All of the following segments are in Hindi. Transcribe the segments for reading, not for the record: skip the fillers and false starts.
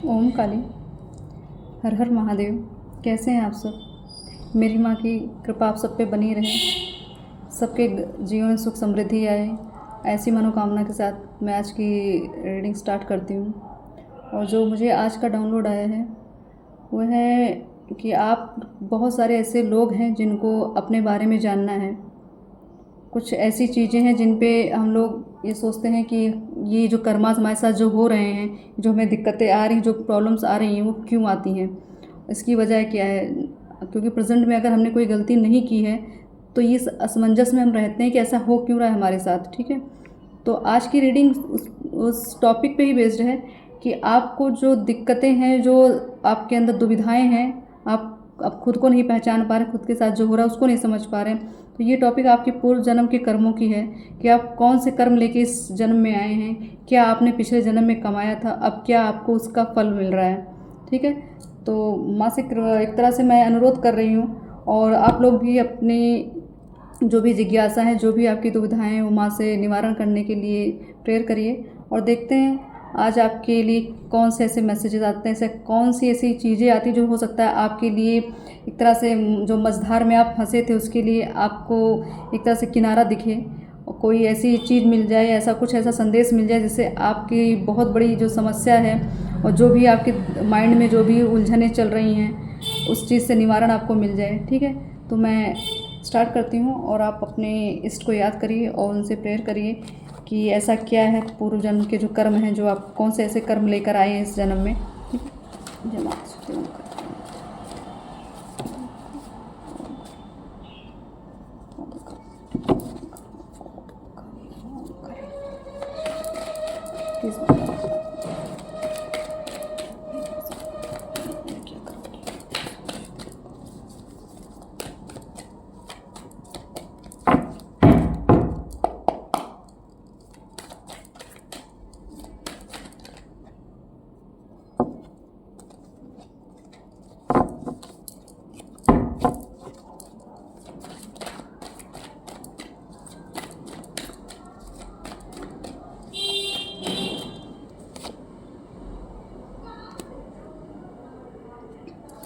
ओम काली। हर हर महादेव। कैसे हैं आप सब? मेरी माँ की कृपा आप सब पे बनी रहे, सबके जीवन में सुख समृद्धि आए, ऐसी मनोकामना के साथ मैं आज की रीडिंग स्टार्ट करती हूँ। और जो मुझे आज का डाउनलोड आया है वो है कि आप बहुत सारे ऐसे लोग हैं जिनको अपने बारे में जानना है। कुछ ऐसी चीज़ें हैं जिन पे हम लोग ये सोचते हैं कि ये जो कर्मास हमारे साथ जो हो रहे हैं, जो हमें दिक्कतें आ रही हैं, जो प्रॉब्लम्स आ रही हैं, वो क्यों आती हैं, इसकी वजह क्या है। क्योंकि प्रेजेंट में अगर हमने कोई गलती नहीं की है तो ये असमंजस में हम रहते हैं कि ऐसा हो क्यों रहा है हमारे साथ। ठीक है, तो आज की रीडिंग उस टॉपिक पे ही बेस्ड है कि आपको जो दिक्कतें हैं, जो आपके अंदर दुविधाएं हैं, आप खुद को नहीं पहचान पा रहे, खुद के साथ जो हो रहा है उसको नहीं समझ पा रहे हैं, तो ये टॉपिक आपके पूर्व जन्म के कर्मों की है कि आप कौन से कर्म लेके इस जन्म में आए हैं, क्या आपने पिछले जन्म में कमाया था, अब क्या आपको उसका फल मिल रहा है। ठीक है, तो माँ से एक तरह से मैं अनुरोध कर रही हूँ, और आप लोग भी अपनी जो भी जिज्ञासा है, जो भी आपकी दुविधाएं हैं, वो माँ से निवारण करने के लिए प्रेयर करिए। और देखते हैं आज आपके लिए कौन से ऐसे मैसेजेस आते हैं, ऐसे कौन सी ऐसी चीज़ें आती जो हो सकता है आपके लिए एक तरह से जो मझधार में आप फंसे थे उसके लिए आपको एक तरह से किनारा दिखे, और कोई ऐसी चीज़ मिल जाए, ऐसा कुछ ऐसा संदेश मिल जाए जिससे आपकी बहुत बड़ी जो समस्या है और जो भी आपके माइंड में जो भी उलझनें चल रही हैं उस चीज़ से निवारण आपको मिल जाए। ठीक है, तो मैं स्टार्ट करती हूँ और आप अपने इष्ट को याद करिए और उनसे प्रेयर करिए कि ऐसा क्या है, पूर्व जन्म के जो कर्म हैं, जो आप कौन से ऐसे कर्म लेकर आए हैं इस जन्म में। ठीक है, जय माता।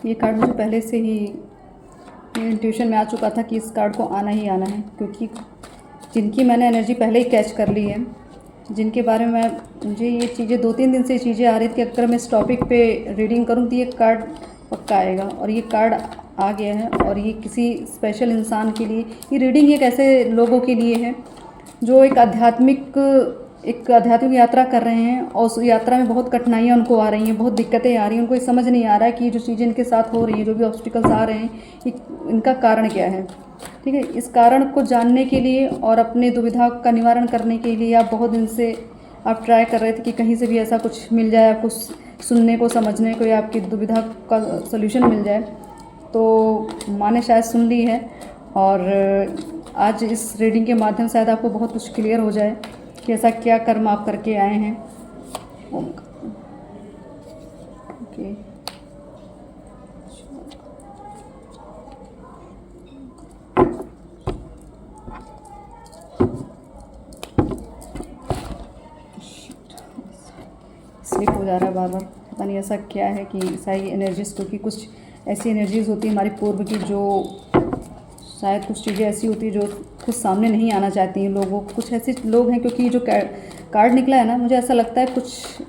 ये कार्ड मुझे पहले से ही इंट्यूशन में आ चुका था कि इस कार्ड को आना ही आना है, क्योंकि जिनकी मैंने एनर्जी पहले ही कैच कर ली है, जिनके बारे में मुझे ये चीज़ें 2-3 दिन से चीज़ें आ रही थी कि अगर मैं इस टॉपिक पे रीडिंग करूँ तो ये कार्ड पक्का आएगा, और ये कार्ड आ गया है। और ये किसी स्पेशल इंसान के लिए, ये रीडिंग एक ऐसे लोगों के लिए है जो एक आध्यात्मिक यात्रा कर रहे हैं, और उस यात्रा में बहुत कठिनाइयाँ उनको आ रही हैं, बहुत दिक्कतें आ रही हैं, उनको ये समझ नहीं आ रहा है कि जो चीज़ें इनके साथ हो रही हैं, जो भी ऑब्स्टिकल्स आ रहे हैं, इनका कारण क्या है। ठीक है, इस कारण को जानने के लिए और अपने दुविधा का निवारण करने के लिए आप बहुत दिन से आप ट्राई कर रहे थे कि कहीं से भी ऐसा कुछ मिल जाए, आपको सुनने को, समझने को, या आपकी दुविधा का सोल्यूशन मिल जाए। तो माँ ने शायद सुन ली है, और आज इस रीडिंग के माध्यम से शायद आपको बहुत कुछ क्लियर हो जाए कि ऐसा क्या कर्म आप करके आए हैं। ओके, स्लिप हो जा रहा है बार बार, पता नहीं ऐसा क्या है कि सारी एनर्जीज, क्योंकि कुछ ऐसी एनर्जीज होती है हमारी पूर्व की, जो शायद कुछ चीज़ें ऐसी होती है जो कुछ सामने नहीं आना चाहती हैं लोगों। कुछ ऐसे लोग हैं, क्योंकि जो कार्ड निकला है ना, मुझे ऐसा लगता है कुछ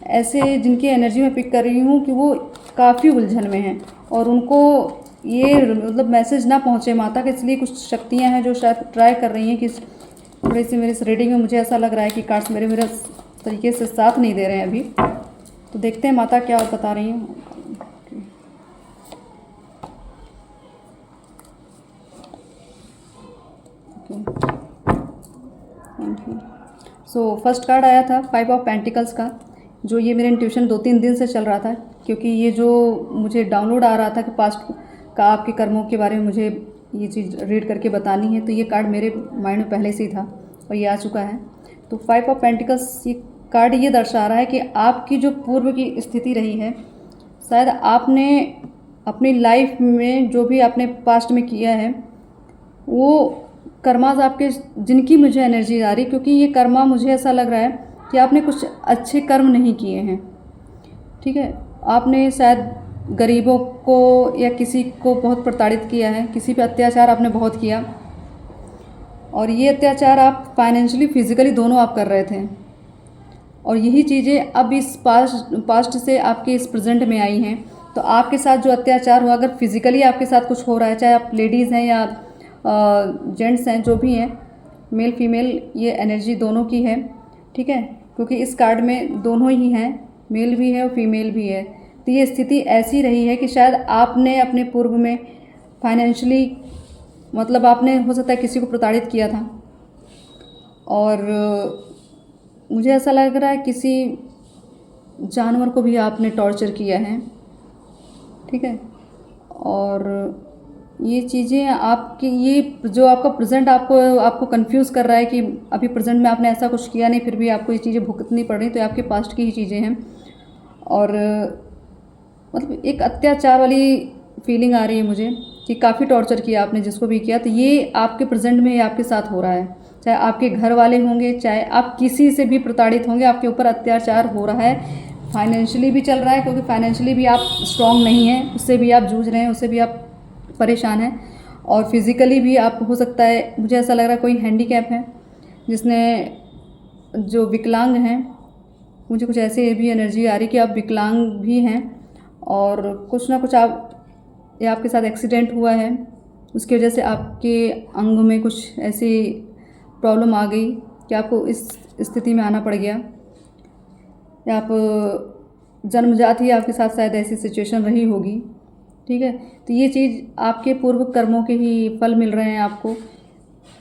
ऐसे जिनकी एनर्जी मैं पिक कर रही हूँ कि वो काफ़ी उलझन में हैं, और उनको ये मतलब मैसेज ना पहुँचे माता के, इसलिए कुछ शक्तियाँ हैं जो शायद ट्राई कर रही हैं कि थोड़ी सी मेरी इस रीडिंग में मुझे ऐसा लग रहा है कि कार्ड्स मेरे तरीके से साथ नहीं दे रहे हैं अभी। तो देखते हैं माता क्या और बता रही हैं। सो फर्स्ट कार्ड आया था 5 ऑफ पेंटिकल्स का, जो ये मेरे इंट्यूशन 2-3 दिन से चल रहा था, क्योंकि ये जो मुझे डाउनलोड आ रहा था कि पास्ट का आपके कर्मों के बारे में मुझे ये चीज़ रीड करके बतानी है, तो ये कार्ड मेरे माइंड में पहले से ही था और ये आ चुका है। तो 5 ऑफ पेंटिकल्स ये कार्ड ये दर्शा रहा है कि आपकी जो पूर्व की स्थिति रही है, शायद आपने अपनी लाइफ में जो भी आपने पास्ट में किया है वो कर्मास आपके, जिनकी मुझे एनर्जी आ रही, क्योंकि ये कर्मा मुझे ऐसा लग रहा है कि आपने कुछ अच्छे कर्म नहीं किए हैं। ठीक है। आपने शायद गरीबों को या किसी को बहुत प्रताड़ित किया है, किसी पे अत्याचार आपने बहुत किया, और ये अत्याचार आप फाइनेंशियली फिजिकली दोनों आप कर रहे थे, और यही चीज़ें अब इस पास्ट से आपके इस प्रेजेंट में आई हैं। तो आपके साथ जो अत्याचार हुआ, अगर फिजिकली आपके साथ कुछ हो रहा है, चाहे आप लेडीज़ हैं या जेंट्स हैं, जो भी हैं, मेल फीमेल, ये एनर्जी दोनों की है, ठीक है, क्योंकि इस कार्ड में दोनों ही हैं, मेल भी है और फीमेल भी है। तो ये स्थिति ऐसी रही है कि शायद आपने अपने पूर्व में फाइनेंशियली, मतलब आपने हो सकता है किसी को प्रताड़ित किया था, और मुझे ऐसा लग रहा है किसी जानवर को भी आपने टॉर्चर किया है, ठीक है। और ये चीज़ें आपकी, ये जो आपका प्रेजेंट आपको कंफ्यूज कर रहा है कि अभी प्रेजेंट में आपने ऐसा कुछ किया नहीं, फिर भी आपको ये चीज़ें भुगतनी पड़ रही, तो ये आपके पास्ट की ही चीज़ें हैं। और मतलब एक अत्याचार वाली फीलिंग आ रही है मुझे कि काफ़ी टॉर्चर किया आपने जिसको भी किया, तो ये आपके प्रेजेंट में ये आपके साथ हो रहा है। चाहे आपके घर वाले होंगे, चाहे आप किसी से भी प्रताड़ित होंगे, आपके ऊपर अत्याचार हो रहा है। फाइनेंशियली भी चल रहा है, क्योंकि फाइनेंशियली भी आप स्ट्रॉन्ग नहीं हैं, उससे भी आप जूझ रहे हैं, उससे भी आप परेशान हैं। और फिज़िकली भी आप, हो सकता है, मुझे ऐसा लग रहा है कोई हैंडीकैप है, जिसने, जो विकलांग हैं, मुझे कुछ ऐसे भी एनर्जी आ रही कि आप विकलांग भी हैं, और कुछ ना कुछ आप, या आपके साथ एक्सीडेंट हुआ है, उसकी वजह से आपके अंग में कुछ ऐसी प्रॉब्लम आ गई कि आपको इस स्थिति में आना पड़ गया, या आप जन्मजात ही आपके साथ शायद ऐसी सिचुएशन रही होगी, ठीक है। तो ये चीज़ आपके पूर्व कर्मों के ही फल मिल रहे हैं आपको।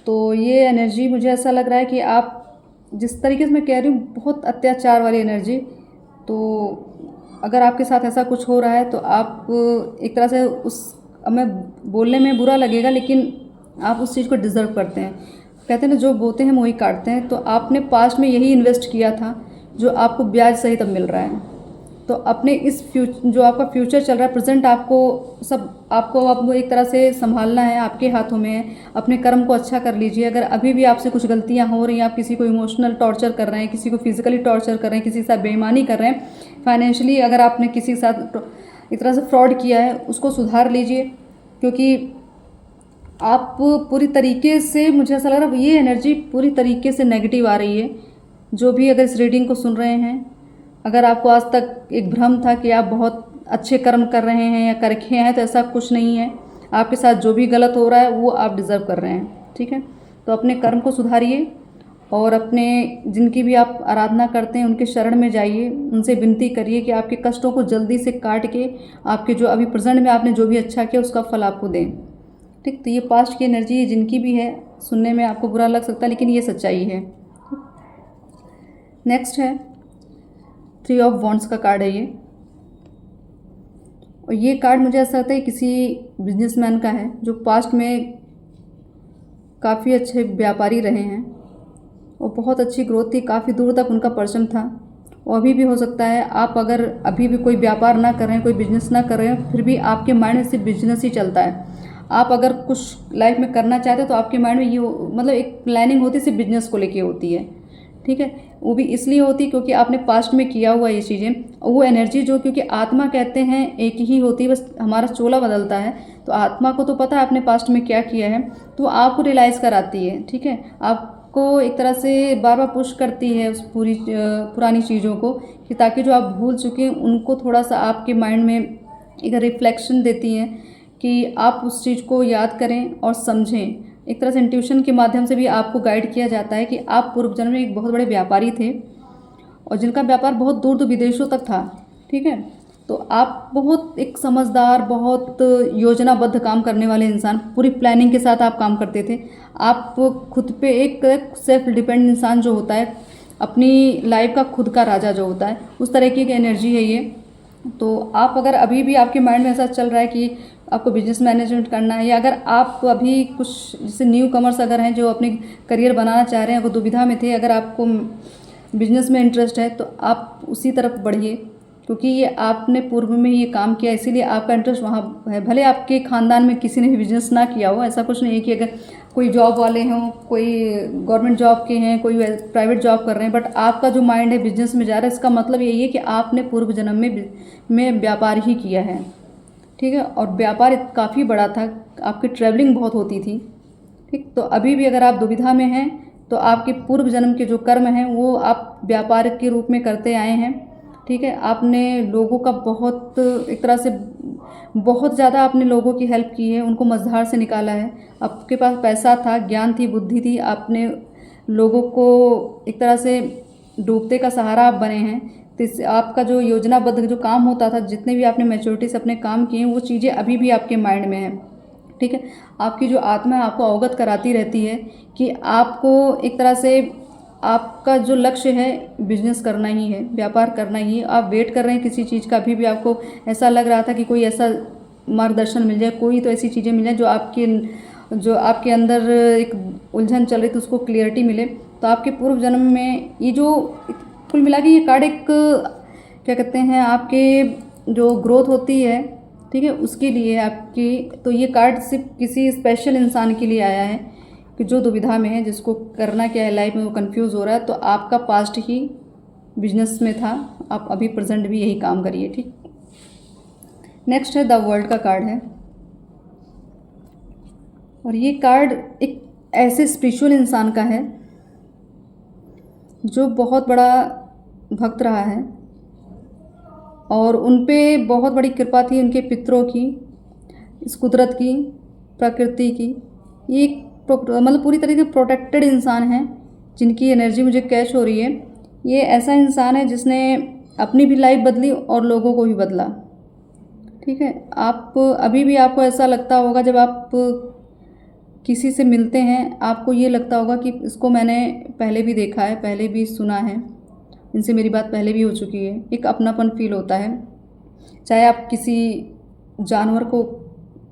तो ये एनर्जी, मुझे ऐसा लग रहा है कि आप, जिस तरीके से मैं कह रही हूँ, बहुत अत्याचार वाली एनर्जी, तो अगर आपके साथ ऐसा कुछ हो रहा है तो आप एक तरह से अब मैं बोलने में बुरा लगेगा, लेकिन आप उस चीज़ को डिज़र्व करते हैं। कहते हैं ना, जो बोते हैं वही काटते हैं। तो आपने पास्ट में यही इन्वेस्ट किया था जो आपको ब्याज सहित अब मिल रहा है। तो अपने इस जो आपका फ्यूचर चल रहा है, प्रेजेंट आपको अब एक तरह से संभालना है, आपके हाथों में है। अपने कर्म को अच्छा कर लीजिए। अगर अभी भी आपसे कुछ गलतियां हो रही हैं, आप किसी को इमोशनल टॉर्चर कर रहे हैं, किसी को फिजिकली टॉर्चर कर रहे हैं, किसी के साथ बेईमानी कर रहे हैं, फाइनेंशियली अगर आपने किसी के साथ एक तरह से फ्रॉड किया है, उसको सुधार लीजिए, क्योंकि आप पूरी तरीके से, मुझे ऐसा लग रहा है ये एनर्जी पूरी तरीके से नेगेटिव आ रही है। जो भी अगर इस रीडिंग को सुन रहे हैं, अगर आपको आज तक एक भ्रम था कि आप बहुत अच्छे कर्म कर रहे हैं या करके हैं, तो ऐसा कुछ नहीं है। आपके साथ जो भी गलत हो रहा है वो आप डिज़र्व कर रहे हैं, ठीक है। तो अपने कर्म को सुधारिए, और अपने जिनकी भी आप आराधना करते हैं उनके शरण में जाइए, उनसे विनती करिए कि आपके कष्टों को जल्दी से काट के आपके जो अभी प्रेजेंट में आपने जो भी अच्छा किया उसका फल आपको दें, ठीक। तो ये पास्ट की एनर्जी जिनकी भी है, सुनने में आपको बुरा लग सकता है, लेकिन ये सच्चाई है। नेक्स्ट है 3 ऑफ वॉन्ड्स का कार्ड है ये, और ये कार्ड मुझे ऐसा लगता है किसी बिजनेसमैन का है जो पास्ट में काफ़ी अच्छे व्यापारी रहे हैं और बहुत अच्छी ग्रोथ थी, काफ़ी दूर तक उनका परचम था। और अभी भी हो सकता है आप अगर अभी भी कोई व्यापार ना कर रहे हैं, कोई बिजनेस ना कर रहे हैं, फिर भी आपके माइंड में सिर्फ बिजनेस ही चलता है। आप अगर कुछ लाइफ में करना चाहते हैं तो आपके माइंड में ये मतलब एक प्लानिंग होती है, सिर्फ बिजनेस को लेके होती है, ठीक है। वो भी इसलिए होती है क्योंकि आपने पास्ट में किया हुआ ये चीज़ें, वो एनर्जी जो, क्योंकि आत्मा कहते हैं एक ही होती है, बस हमारा चोला बदलता है। तो आत्मा को तो पता है आपने पास्ट में क्या किया है, तो आपको रियलाइज़ कराती है, ठीक है। आपको एक तरह से बार बार पुश करती है उस पुरानी चीज़ों को, कि ताकि जो आप भूल चुके हैं उनको थोड़ा सा आपके माइंड में एक रिफ्लेक्शन देती हैं कि आप उस चीज़ को याद करें और समझें। एक तरह से इंट्यूशन के माध्यम से भी आपको गाइड किया जाता है कि आप पूर्व जन्म में एक बहुत बड़े व्यापारी थे और जिनका व्यापार बहुत दूर दूर विदेशों तक था, ठीक है। तो आप बहुत एक समझदार, बहुत योजनाबद्ध काम करने वाले इंसान, पूरी प्लानिंग के साथ आप काम करते थे। आप खुद पे एक सेल्फ डिपेंड इंसान जो होता है, अपनी लाइफ का खुद का राजा जो होता है, उस तरह की एक एनर्जी है ये। तो आप अगर अभी भी आपके माइंड में ऐसा चल रहा है कि आपको बिजनेस मैनेजमेंट करना है, या अगर आप अभी कुछ जैसे न्यू कमर्स अगर हैं जो अपने करियर बनाना चाह रहे हैं, अगर दुविधा में थे, अगर आपको बिजनेस में इंटरेस्ट है तो आप उसी तरफ बढ़िए, क्योंकि ये आपने पूर्व में ये काम किया, इसीलिए आपका इंटरेस्ट वहाँ है। भले आपके ख़ानदान में किसी ने भी बिजनेस ना किया हो, ऐसा कुछ नहीं है कि अगर कोई जॉब वाले हों, कोई गवर्नमेंट जॉब के हैं, कोई प्राइवेट जॉब कर रहे हैं, बट आपका जो माइंड है बिजनेस में जा रहा है, इसका मतलब यही है कि आपने पूर्व जन्म में व्यापार ही किया है, ठीक है। और व्यापार काफ़ी बड़ा था, आपकी ट्रैवलिंग बहुत होती थी, ठीक। तो अभी भी अगर आप दुविधा में हैं तो आपके पूर्व जन्म के जो कर्म हैं वो आप व्यापार के रूप में करते आए हैं, ठीक है। आपने लोगों का बहुत एक तरह से बहुत ज़्यादा आपने लोगों की हेल्प की है, उनको मझधार से निकाला है। आपके पास पैसा था, ज्ञान थी, बुद्धि थी, आपने लोगों को एक तरह से डूबते का सहारा आप बने हैं। तो इससे आपका जो योजनाबद्ध जो काम होता था, जितने भी आपने मैच्योरिटी से अपने काम किए हैं, वो चीज़ें अभी भी आपके माइंड में हैं, ठीक है। आपकी जो आत्मा है आपको अवगत कराती रहती है कि आपको एक तरह से आपका जो लक्ष्य है बिजनेस करना ही है, व्यापार करना ही है। आप वेट कर रहे हैं किसी चीज़ का, अभी भी आपको ऐसा लग रहा था कि कोई ऐसा मार्गदर्शन मिल जाए, कोई तो ऐसी चीज़ें मिल जाए जो आपके अंदर एक उलझन चल रही थी उसको क्लियरिटी मिले। तो आपके पूर्व जन्म में ये जो कुल मिला के ये कार्ड एक क्या कहते हैं, आपके जो ग्रोथ होती है, ठीक है, उसके लिए आपकी। तो ये कार्ड सिर्फ किसी स्पेशल इंसान के लिए आया है कि जो दुविधा में है, जिसको करना क्या है लाइफ में, वो कंफ्यूज हो रहा है। तो आपका पास्ट ही बिजनेस में था, आप अभी प्रेजेंट भी यही काम करिए, ठीक। नेक्स्ट है द वर्ल्ड का कार्ड है, और ये कार्ड एक ऐसे स्पिरिचुअल इंसान का है जो बहुत बड़ा भक्त रहा है और उन पे बहुत बड़ी कृपा थी उनके पितरों की, इस कुदरत की, प्रकृति की। ये मतलब पूरी तरीके से प्रोटेक्टेड इंसान है, जिनकी एनर्जी मुझे कैच हो रही है। ये ऐसा इंसान है जिसने अपनी भी लाइफ बदली और लोगों को भी बदला, ठीक है। आप अभी भी आपको ऐसा लगता होगा जब आप किसी से मिलते हैं, आपको ये लगता होगा कि इसको मैंने पहले भी देखा है, पहले भी सुना है, इनसे मेरी बात पहले भी हो चुकी है। एक अपनापन फील होता है। चाहे आप किसी जानवर को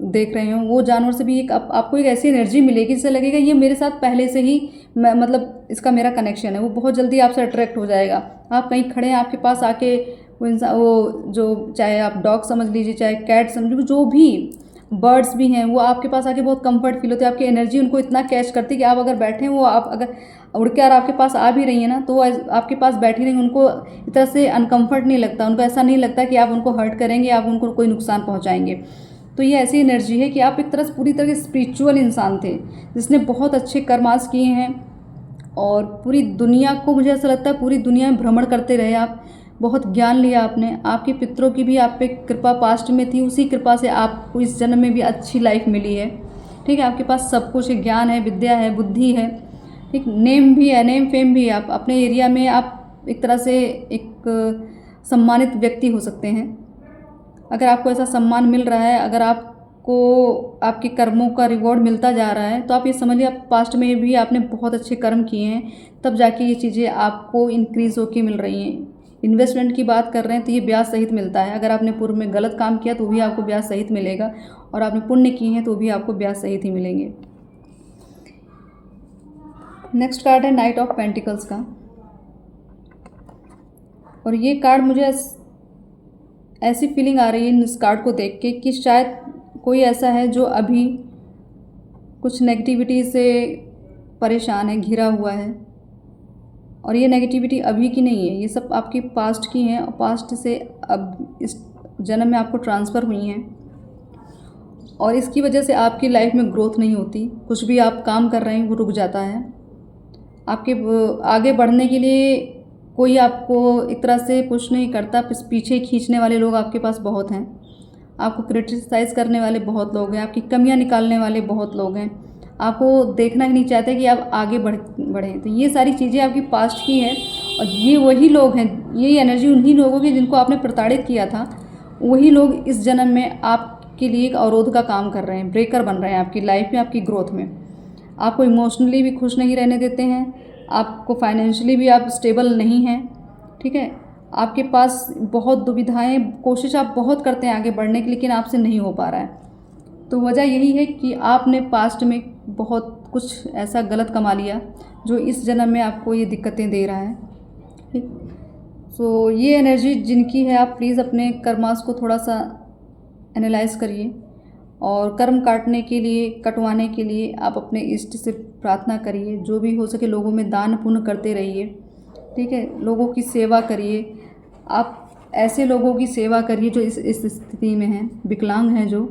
देख रहे हो, वो जानवर से भी एक आपको एक ऐसी एनर्जी मिलेगी जिससे लगेगा ये मेरे साथ पहले से ही मतलब इसका मेरा कनेक्शन है। वो बहुत जल्दी आपसे अट्रैक्ट हो जाएगा। आप कहीं खड़े हैं, आपके पास आके वो इंसान, वो जो चाहे आप डॉग समझ लीजिए, चाहे कैट समझ लीजिए, जो भी बर्ड्स भी हैं, वो आपके पास आके बहुत कंफर्ट फील होती है। आपकी एनर्जी उनको इतना कैच करती है कि आप अगर बैठे हैं, वो आप अगर उड़ के आपके पास आ भी रही है ना, तो वो आपके पास बैठी रहेंगी, उनको इस तरह से अनकंफर्ट नहीं लगता, उनको ऐसा नहीं लगता कि आप उनको हर्ट करेंगे, आप उनको कोई नुकसान पहुंचाएंगे। तो ये ऐसी एनर्जी है कि आप एक तरह से पूरी तरह से स्पिरिचुअल इंसान थे, जिसने बहुत अच्छे कर्मास किए हैं और पूरी दुनिया को, मुझे ऐसा लगता है पूरी दुनिया में भ्रमण करते रहे आप। बहुत ज्ञान लिया आपने, आपके पितरों की भी आप पे कृपा पास्ट में थी, उसी कृपा से आपको इस जन्म में भी अच्छी लाइफ मिली है, ठीक है। आपके पास सब कुछ है, ज्ञान है, विद्या है, बुद्धि है, ठीक, नेम भी है, नेम फेम भी है। आप अपने एरिया में आप एक तरह से एक सम्मानित व्यक्ति हो सकते हैं। अगर आपको ऐसा सम्मान मिल रहा है, अगर आपको आपके कर्मों का रिवॉर्ड मिलता जा रहा है, तो आप ये समझिए आप पास्ट में भी आपने बहुत अच्छे कर्म किए हैं, तब जाके ये चीज़ें आपको इंक्रीज़ होकर मिल रही हैं। इन्वेस्टमेंट की बात कर रहे हैं तो ये ब्याज सहित मिलता है। अगर आपने पूर्व में गलत काम किया तो भी आपको ब्याज सहित मिलेगा, और आपने पुण्य किए हैं तो भी आपको ब्याज सहित ही मिलेंगे। नेक्स्ट कार्ड है नाइट ऑफ पेंटिकल्स का, और ये कार्ड मुझे ऐसी फीलिंग आ रही है इस कार्ड को देख के कि शायद कोई ऐसा है जो अभी कुछ नेगेटिविटी से परेशान है, घिरा हुआ है। और ये नेगेटिविटी अभी की नहीं है, ये सब आपकी पास्ट की हैं और पास्ट से अब इस जन्म में आपको ट्रांसफ़र हुई हैं, और इसकी वजह से आपकी लाइफ में ग्रोथ नहीं होती। कुछ भी आप काम कर रहे हैं वो रुक जाता है। आपके आगे बढ़ने के लिए कोई आपको एक तरह से पुश नहीं करता, पीछे खींचने वाले लोग आपके पास बहुत हैं। आपको क्रिटिसाइज़ करने वाले बहुत लोग हैं, आपकी कमियां निकालने वाले बहुत लोग हैं, आपको देखना ही नहीं चाहते कि आप आगे बढ़ें। तो ये सारी चीज़ें आपकी पास्ट की हैं, और ये वही लोग हैं, यही एनर्जी उन्हीं लोगों की जिनको आपने प्रताड़ित किया था, वही लोग इस जन्म में आपके लिए एक अवरोध का काम कर रहे हैं, ब्रेकर बन रहे हैं आपकी लाइफ में, आपकी ग्रोथ में। आपको इमोशनली भी खुश नहीं रहने देते हैं, आपको फाइनेंशियली भी आप स्टेबल नहीं हैं, ठीक है। आपके पास बहुत दुविधाएं, कोशिश आप बहुत करते हैं आगे बढ़ने की, लेकिन आपसे नहीं हो पा रहा है। तो वजह यही है कि आपने पास्ट में बहुत कुछ ऐसा गलत कमा लिया जो इस जन्म में आपको ये दिक्कतें दे रहा है, ठीक। सो ये एनर्जी जिनकी है, आप प्लीज़ अपने कर्मास को थोड़ा सा एनालाइज करिए और कर्म कटवाने के लिए आप अपने इष्ट से प्रार्थना करिए। जो भी हो सके लोगों में दान पुण्य करते रहिए, ठीक है। लोगों की सेवा करिए, आप ऐसे लोगों की सेवा करिए जो इस स्थिति में हैं, विकलांग हैं जो,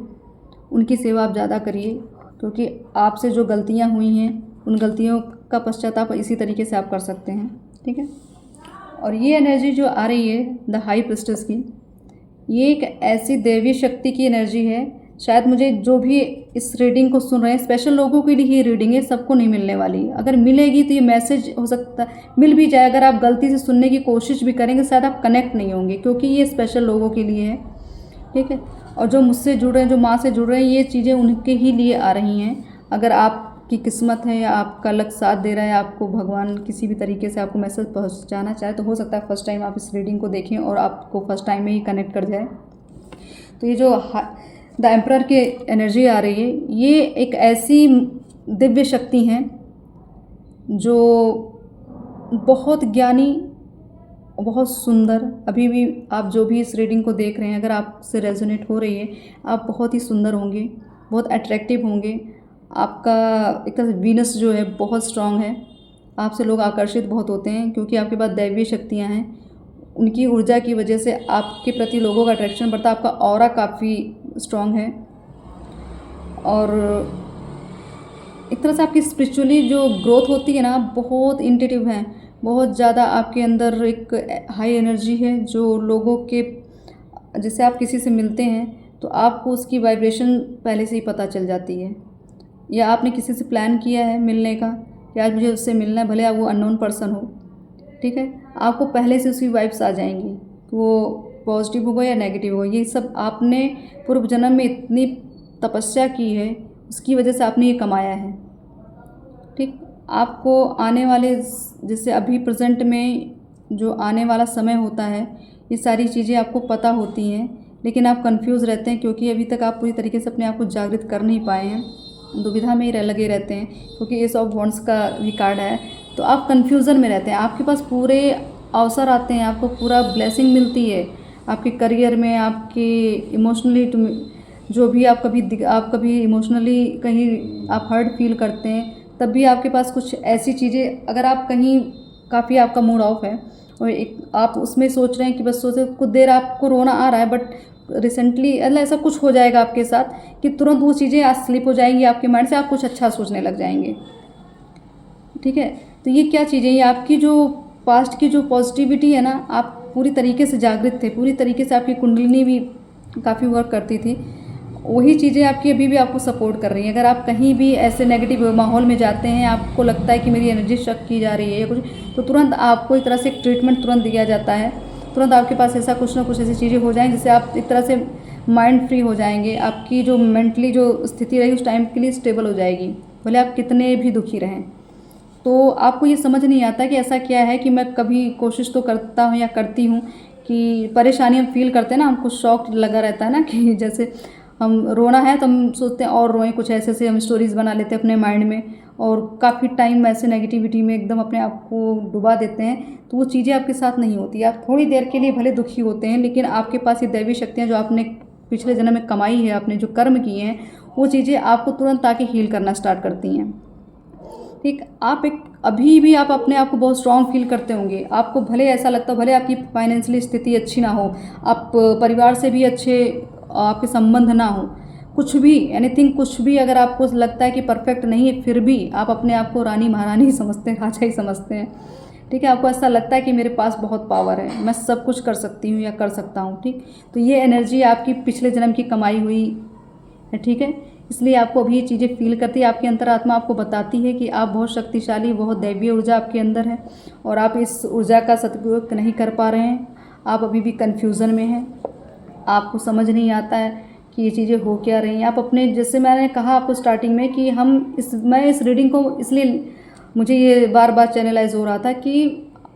उनकी सेवा आप ज़्यादा करिए, क्योंकि आपसे जो गलतियां हुई हैं उन गलतियों का पश्चाताप इसी तरीके से आप कर सकते हैं, ठीक है। और ये एनर्जी जो आ रही है द हाई प्रिस्टेस की, ये एक ऐसी दैवीय शक्ति की एनर्जी है। शायद मुझे जो भी इस रीडिंग को सुन रहे हैं, स्पेशल लोगों के लिए ये रीडिंग है, सबको नहीं मिलने वाली। अगर मिलेगी तो ये मैसेज हो सकता मिल भी जाए, अगर आप गलती से सुनने की कोशिश भी करेंगे शायद आप कनेक्ट नहीं होंगे, क्योंकि ये स्पेशल लोगों के लिए है, ठीक है। और जो मुझसे जुड़ रहे हैं, जो माँ से जुड़ रहे हैं, ये चीज़ें उनके ही लिए आ रही हैं। अगर आपकी किस्मत है या आपका लक साथ दे रहा है, आपको भगवान किसी भी तरीके से आपको मैसेज पहुँचाना चाहे, तो हो सकता है फर्स्ट टाइम आप इस रीडिंग को देखें और आपको फर्स्ट टाइम में ही कनेक्ट कर जाए। तो ये जो द एम्परर की एनर्जी आ रही है, ये एक ऐसी दिव्य शक्ति हैं जो बहुत ज्ञानी, बहुत सुंदर। अभी भी आप जो भी इस रीडिंग को देख रहे हैं, अगर आपसे रेजोनेट हो रही है, आप बहुत ही सुंदर होंगे, बहुत अट्रैक्टिव होंगे। आपका एक तरह से वीनस जो है बहुत स्ट्रांग है, आपसे लोग आकर्षित बहुत होते हैं, क्योंकि आपके पास दैवीय शक्तियाँ हैं। उनकी ऊर्जा की वजह से आपके प्रति लोगों का अट्रैक्शन बढ़ता है, आपका ऑरा काफ़ी स्ट्रांग है। और एक तरह से आपकी स्पिरिचुअली जो ग्रोथ होती है ना, बहुत इंट्यूटिव है, बहुत ज़्यादा आपके अंदर एक हाई एनर्जी है, जो लोगों के, जैसे आप किसी से मिलते हैं तो आपको उसकी वाइब्रेशन पहले से ही पता चल जाती है, या आपने किसी से प्लान किया है मिलने का कि आज मुझे उससे मिलना है, भले वो अननोन पर्सन हो, ठीक है, आपको पहले से उसकी वाइब्स आ जाएंगी, वो पॉजिटिव होगा या नेगेटिव होगा। ये सब आपने पूर्व जन्म में इतनी तपस्या की है, उसकी वजह से आपने ये कमाया है, ठीक। आपको आने वाले, जैसे अभी प्रेजेंट में जो आने वाला समय होता है, ये सारी चीज़ें आपको पता होती हैं, लेकिन आप कंफ्यूज रहते हैं, क्योंकि अभी तक आप पूरी तरीके से अपने आप को जागृत कर नहीं पाए हैं, दुविधा में ही लगे रहते हैं, क्योंकि एस ऑफ वॉन्ड्स का भी कार्ड है। तो आप कन्फ्यूज़न में रहते हैं, आपके पास पूरे अवसर आते हैं, आपको पूरा ब्लेसिंग मिलती है आपके करियर में, आपके इमोशनली, जो भी आप कभी इमोशनली कहीं आप हर्ट फील करते हैं, तब भी आपके पास कुछ ऐसी चीज़ें, अगर आप कहीं काफ़ी आपका मूड ऑफ है और एक आप उसमें सोच रहे हैं कि बस सोचे कुछ देर आपको रोना आ रहा है, बट रिसेंटली ऐसा कुछ हो जाएगा आपके साथ कि तुरंत वो चीज़ें आज स्लिप हो जाएंगी आपके माइंड से, आप कुछ अच्छा सोचने लग जाएंगे, ठीक है। तो ये क्या चीज़ें, ये आपकी जो पास्ट की जो पॉजिटिविटी है ना, आप पूरी तरीके से जागृत थे, पूरी तरीके से आपकी कुंडलिनी भी काफ़ी वर्क करती थी, वही चीज़ें आपकी अभी भी आपको सपोर्ट कर रही हैं। अगर आप कहीं भी ऐसे नेगेटिव माहौल में जाते हैं, आपको लगता है कि मेरी एनर्जी शक की जा रही है या कुछ, तो तुरंत आपको एक तरह से एक ट्रीटमेंट तुरंत दिया जाता है, तुरंत आपके पास ऐसा कुछ ना कुछ ऐसी चीज़ें हो जाएँ जिससे आप एक तरह से माइंड फ्री हो जाएंगे, आपकी जो मेंटली जो स्थिति रहेगी उस टाइम के लिए स्टेबल हो जाएगी, भले आप कितने भी दुखी रहें। तो आपको ये समझ नहीं आता कि ऐसा क्या है कि मैं कभी कोशिश तो करता हूँ या करती हूँ कि परेशानी हम फील करते हैं ना, हमको शौक लगा रहता है ना कि जैसे हम रोना है तो हम सोचते हैं और रोएं, कुछ ऐसे हम स्टोरीज़ बना लेते हैं अपने माइंड में, और काफ़ी टाइम ऐसे नेगेटिविटी में एकदम अपने आप को डुबा देते हैं। तो वो चीज़ें आपके साथ नहीं होती, आप थोड़ी देर के लिए भले दुखी होते हैं, लेकिन आपके पास ये दैवी शक्तियाँ जो आपने पिछले जन्म में कमाई है, आपने जो कर्म किए हैं, वो चीज़ें आपको तुरंत आके हील करना स्टार्ट करती हैं, ठीक। आप एक अभी भी आप अपने आप को बहुत स्ट्रांग फील करते होंगे, आपको भले ऐसा लगता हो, भले आपकी फाइनेंशियली स्थिति अच्छी ना हो, आप परिवार से भी अच्छे आपके संबंध ना हो, कुछ भी एनीथिंग, कुछ भी अगर आपको लगता है कि परफेक्ट नहीं है, फिर भी आप अपने आप को रानी महारानी ही समझते हैं, राजा ही समझते हैं, ठीक है। आपको ऐसा लगता है कि मेरे पास बहुत पावर है, मैं सब कुछ कर सकती हूँ या कर सकता हूँ, ठीक। तो ये एनर्जी आपकी पिछले जन्म की कमाई हुई है, ठीक है। इसलिए आपको अभी ये चीज़ें फील करती है, आपकी अंतरात्मा आपको बताती है कि आप बहुत शक्तिशाली, बहुत दैवीय ऊर्जा आपके अंदर है, और आप इस ऊर्जा का सदुपयोग नहीं कर पा रहे हैं, आप अभी भी कन्फ्यूज़न में हैं, आपको समझ नहीं आता है कि ये चीज़ें हो क्या रही हैं। आप अपने, जैसे मैंने कहा आपको स्टार्टिंग में कि मैं इस रीडिंग को, इसलिए मुझे ये बार बार चैनलाइज हो रहा था कि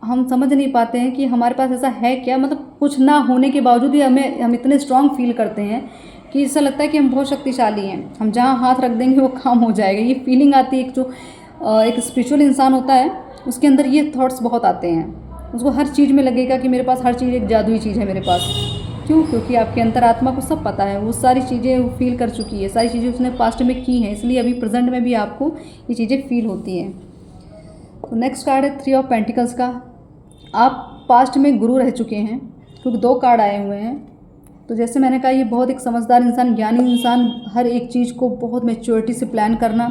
हम समझ नहीं पाते हैं कि हमारे पास ऐसा है क्या, मतलब कुछ ना होने के बावजूद भी हम इतने स्ट्रांग फील करते हैं कि ऐसा लगता है कि हम बहुत शक्तिशाली हैं, हम जहाँ हाथ रख देंगे वो काम हो जाएगा। ये फीलिंग आती है, एक जो एक स्पिरिचुअल इंसान होता है उसके अंदर ये थॉट्स बहुत आते हैं, उसको हर चीज़ में लगेगा कि मेरे पास हर चीज़ एक जादुई चीज़ है मेरे पास। क्यों? क्योंकि आपके अंतरात्मा को सब पता है, वो सारी चीज़ें वो फील कर चुकी है, सारी चीज़ें उसने पास्ट में की हैं, इसलिए अभी प्रेजेंट में भी आपको ये चीज़ें फील होती हैं। तो नेक्स्ट कार्ड है 3 ऑफ पेंटिकल्स का। आप पास्ट में गुरु रह चुके हैं, क्योंकि 2 कार्ड आए हुए हैं। तो जैसे मैंने कहा, ये बहुत एक समझदार इंसान, ज्ञानी इंसान, हर एक चीज़ को बहुत मैच्योरिटी से प्लान करना,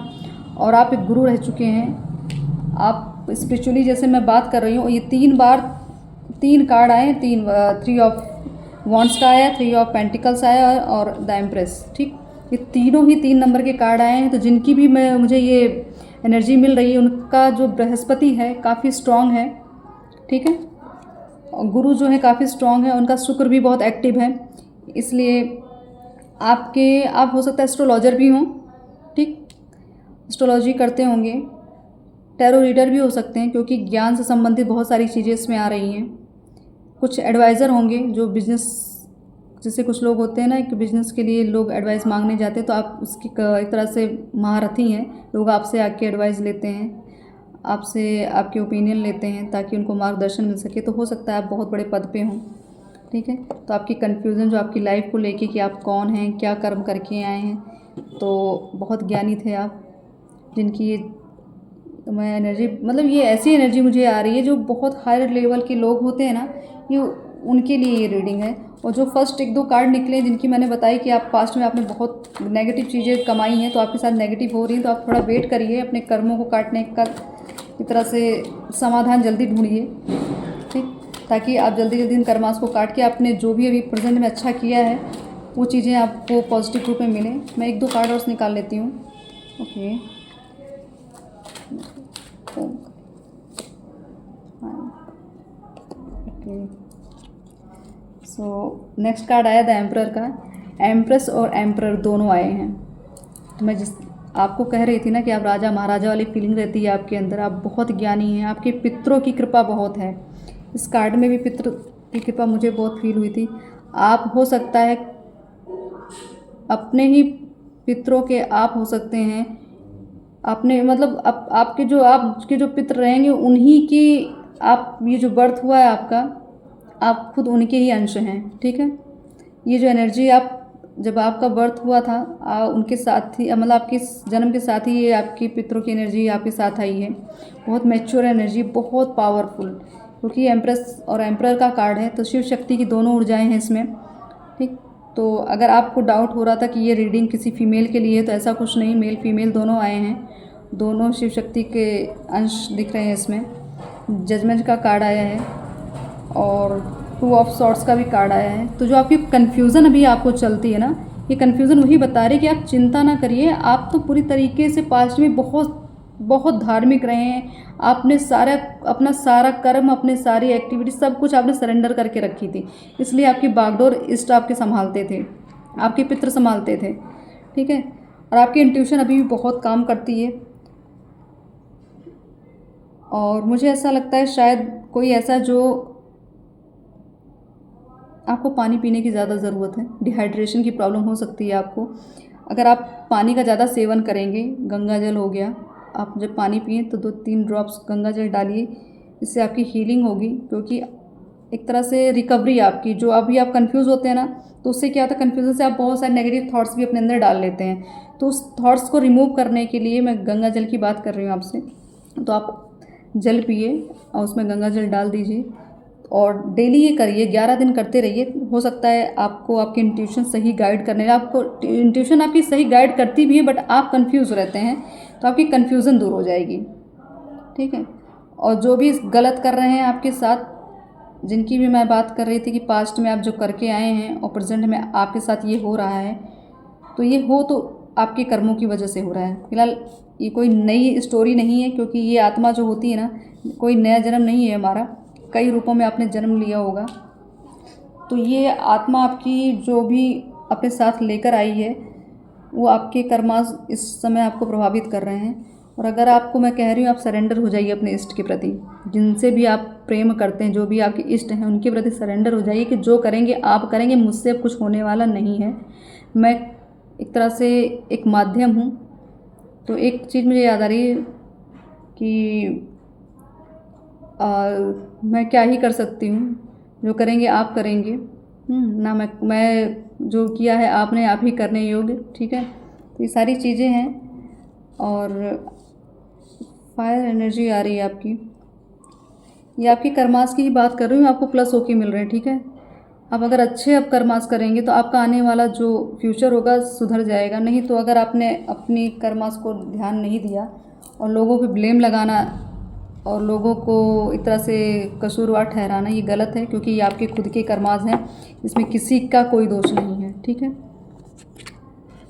और आप एक गुरु रह चुके हैं। आप स्पिरिचुअली, जैसे मैं बात कर रही हूँ, ये 3 कार्ड आए, 3 ऑफ वॉन्ड्स का आया, 3 ऑफ पेंटिकल्स आया और द एम्प्रेस। ठीक, ये तीनों ही 3 नंबर के कार्ड आए हैं। तो जिनकी भी मुझे ये एनर्जी मिल रही है, उनका जो बृहस्पति है काफ़ी स्ट्रॉन्ग है। ठीक है, और गुरु जो है काफ़ी स्ट्रॉन्ग है, उनका शुक्र भी बहुत एक्टिव है। इसलिए आप हो सकता है एस्ट्रोलॉजर भी हों। ठीक, एस्ट्रोलॉजी करते होंगे, टैरो रीडर भी हो सकते हैं, क्योंकि ज्ञान से संबंधित बहुत सारी चीज़ें इसमें आ रही हैं। कुछ एडवाइज़र होंगे जो बिज़नेस, जैसे कुछ लोग होते हैं ना कि बिज़नेस के लिए लोग एडवाइस मांगने जाते हैं, तो आप उसकी एक तरह से महारथी हैं। लोग आपसे आके एडवाइस लेते हैं, आपसे आपके ओपिनियन लेते हैं ताकि उनको मार्गदर्शन मिल सके। तो हो सकता है आप बहुत बड़े पद पे हों। ठीक है, तो आपकी कन्फ्यूज़न जो आपकी लाइफ को लेके कि आप कौन हैं, क्या कर्म करके आए हैं, तो बहुत ज्ञानी थे आप, जिनकी ये मैं एनर्जी, मतलब ये ऐसी एनर्जी मुझे आ रही है जो बहुत हायर लेवल के लोग होते हैं ना, ये उनके लिए ये रीडिंग है। और जो फर्स्ट 1-2 कार्ड निकले, जिनकी मैंने बताई कि आप पास्ट में आपने बहुत नेगेटिव चीज़ें कमाई हैं, तो आपके साथ नेगेटिव हो रही हैं, तो आप थोड़ा वेट करिए, अपने कर्मों को काटने का एक तरह से समाधान जल्दी ढूंढिए। ठीक, ताकि आप जल्दी जल्दी इन कर्मास को काट के आपने जो भी अभी प्रेजेंट में अच्छा किया है वो चीज़ें आपको पॉजिटिव रूप में मिले। मैं 1-2 कार्ड और निकाल लेती हूँ। Okay, okay, so next card आया द एम्परर का। एम्प्रेस और एम्परर दोनों आए हैं। तो मैं आपको कह रही थी ना कि आप राजा महाराजा वाली फीलिंग रहती है आपके अंदर, आप बहुत ज्ञानी हैं, आपके पितरों की कृपा बहुत है। इस कार्ड में भी पितृ की कृपा मुझे बहुत फील हुई थी। आप हो सकता है अपने ही पितरों के आप हो सकते हैं, आपने मतलब आपके जो पितृ रहेंगे उन्हीं की, आप ये जो बर्थ हुआ है आपका, आप खुद उनके ही अंश हैं। ठीक है, ये जो एनर्जी आप जब आपका बर्थ हुआ था उनके साथ ही, मतलब आपके जन्म के साथ ही ये आपकी पितरों की एनर्जी आपके साथ आई है। बहुत मैच्योर एनर्जी, बहुत पावरफुल, क्योंकि एम्प्रेस और एम्परर का कार्ड है, तो शिव शक्ति की दोनों ऊर्जाएं हैं इसमें। ठीक, तो अगर आपको डाउट हो रहा था कि ये रीडिंग किसी फीमेल के लिए है, तो ऐसा कुछ नहीं, मेल फीमेल दोनों आए हैं, दोनों शिव शक्ति के अंश दिख रहे हैं इसमें। जजमेंट का कार्ड आया है और 2 ऑफ सॉर्ड्स का भी कार्ड आया है। तो जो आपकी कन्फ्यूज़न अभी आपको चलती है ना, ये कन्फ्यूज़न वही बता रही है कि आप चिंता ना करिए। आप तो पूरी तरीके से पास्ट में बहुत बहुत धार्मिक रहे हैं, आपने अपना सारा कर्म, अपने सारी एक्टिविटी, सब कुछ आपने सरेंडर करके रखी थी, इसलिए आपकी बागडोर इष्ट आपके संभालते थे, आपके पितृ संभालते थे। ठीक है, और आपकी इंट्यूशन अभी भी बहुत काम करती है। और मुझे ऐसा लगता है शायद कोई ऐसा जो आपको पानी पीने की ज़्यादा ज़रूरत है, डिहाइड्रेशन की प्रॉब्लम हो सकती है आपको। अगर आप पानी का ज़्यादा सेवन करेंगे, गंगा जल हो गया, आप जब पानी पिएं तो 2-3 ड्रॉप्स गंगा जल डालिए, इससे आपकी हीलिंग होगी। क्योंकि एक तरह से रिकवरी आपकी, जो अभी आप कंफ्यूज होते हैं ना, तो उससे क्या होता है, कन्फ्यूज़न से आप बहुत सारे नेगेटिव थॉट्स भी अपने अंदर डाल लेते हैं। तो उस थॉट्स को रिमूव करने के लिए मैं गंगा जल की बात कर रही हूँ आपसे। तो आप जल पिए और उसमें गंगा जल डाल दीजिए और डेली ये करिए, 11 दिन करते रहिए। हो सकता है आपको आपकी इंट्यूशन सही गाइड करने, आपको इंट्यूशन आपकी सही गाइड करती भी है, बट आप कंफ्यूज रहते हैं, तो आपकी कन्फ्यूज़न दूर हो जाएगी। ठीक है, और जो भी गलत कर रहे हैं आपके साथ, जिनकी भी मैं बात कर रही थी कि पास्ट में आप जो करके आए हैं और प्रेजेंट में आपके साथ ये हो रहा है, तो ये हो तो आपके कर्मों की वजह से हो रहा है। फिलहाल ये कोई नई स्टोरी नहीं है, क्योंकि ये आत्मा जो होती है ना, कोई नया जन्म नहीं है हमारा, कई रूपों में आपने जन्म लिया होगा। तो ये आत्मा आपकी जो भी अपने साथ लेकर आई है, वो आपके कर्मास इस समय आपको प्रभावित कर रहे हैं। और अगर आपको मैं कह रही हूँ, आप सरेंडर हो जाइए अपने इष्ट के प्रति, जिनसे भी आप प्रेम करते हैं, जो भी आपके इष्ट हैं, उनके प्रति सरेंडर हो जाइए कि जो करेंगे आप करेंगे, मुझसे अब कुछ होने वाला नहीं है, मैं एक तरह से एक माध्यम हूँ। तो एक चीज़ मुझे याद आ रही है कि मैं क्या ही कर सकती हूँ, जो करेंगे आप करेंगे। ना मैं जो किया है आपने, आप ही करने योग्य, ठीक है। तो ये सारी चीज़ें हैं। और फायर एनर्जी आ रही है आपकी, ये आपकी कर्मास की ही बात कर रही हूँ, आपको प्लस होके मिल रहे हैं, ठीक है। आप अगर अच्छे अब कर्मास करेंगे तो आपका आने वाला जो फ्यूचर होगा सुधर जाएगा। नहीं तो अगर आपने अपनी कर्मास को ध्यान नहीं दिया और लोगों पे ब्लेम लगाना और लोगों को एक तरह से कसूरवार ठहराना, ये गलत है, क्योंकि ये आपके खुद के कर्मास हैं, इसमें किसी का कोई दोष नहीं है, ठीक है।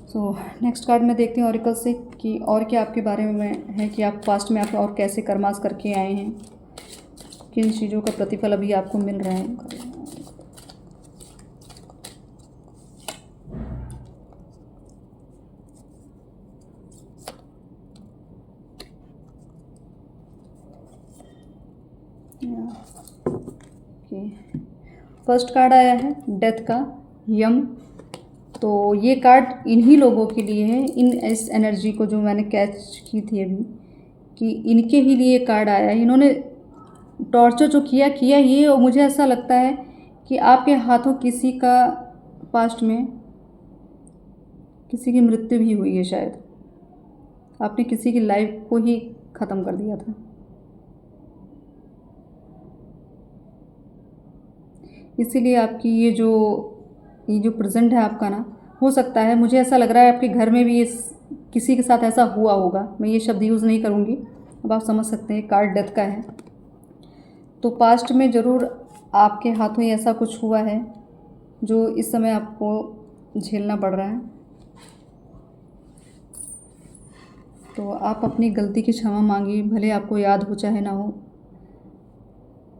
सो नेक्स्ट कार्ड में देखते हैं ऑरिकल से कि और क्या आपके बारे में है, कि आप पास्ट में आप और कैसे कर्मास करके आए हैं, किन चीज़ों का प्रतिफल अभी आपको मिल रहा है। फर्स्ट कार्ड आया है डेथ का, यम। तो ये कार्ड इन्हीं लोगों के लिए है, इस एनर्जी को जो मैंने कैच की थी अभी, कि इनके ही लिए कार्ड आया है। इन्होंने टॉर्चर जो किया ये, और मुझे ऐसा लगता है कि आपके हाथों किसी का पास्ट में किसी की मृत्यु भी हुई है, शायद आपने किसी की लाइफ को ही ख़त्म कर दिया था। इसीलिए आपकी ये जो प्रेजेंट है आपका ना, हो सकता है, मुझे ऐसा लग रहा है आपके घर में भी ये किसी के साथ ऐसा हुआ होगा। मैं ये शब्द यूज़ नहीं करूँगी, अब आप समझ सकते हैं, कार्ड डेथ का है। तो पास्ट में ज़रूर आपके हाथों ही ऐसा कुछ हुआ है जो इस समय आपको झेलना पड़ रहा है। तो आप अपनी गलती की क्षमा मांगिए, भले आपको याद हो चाहे ना हो।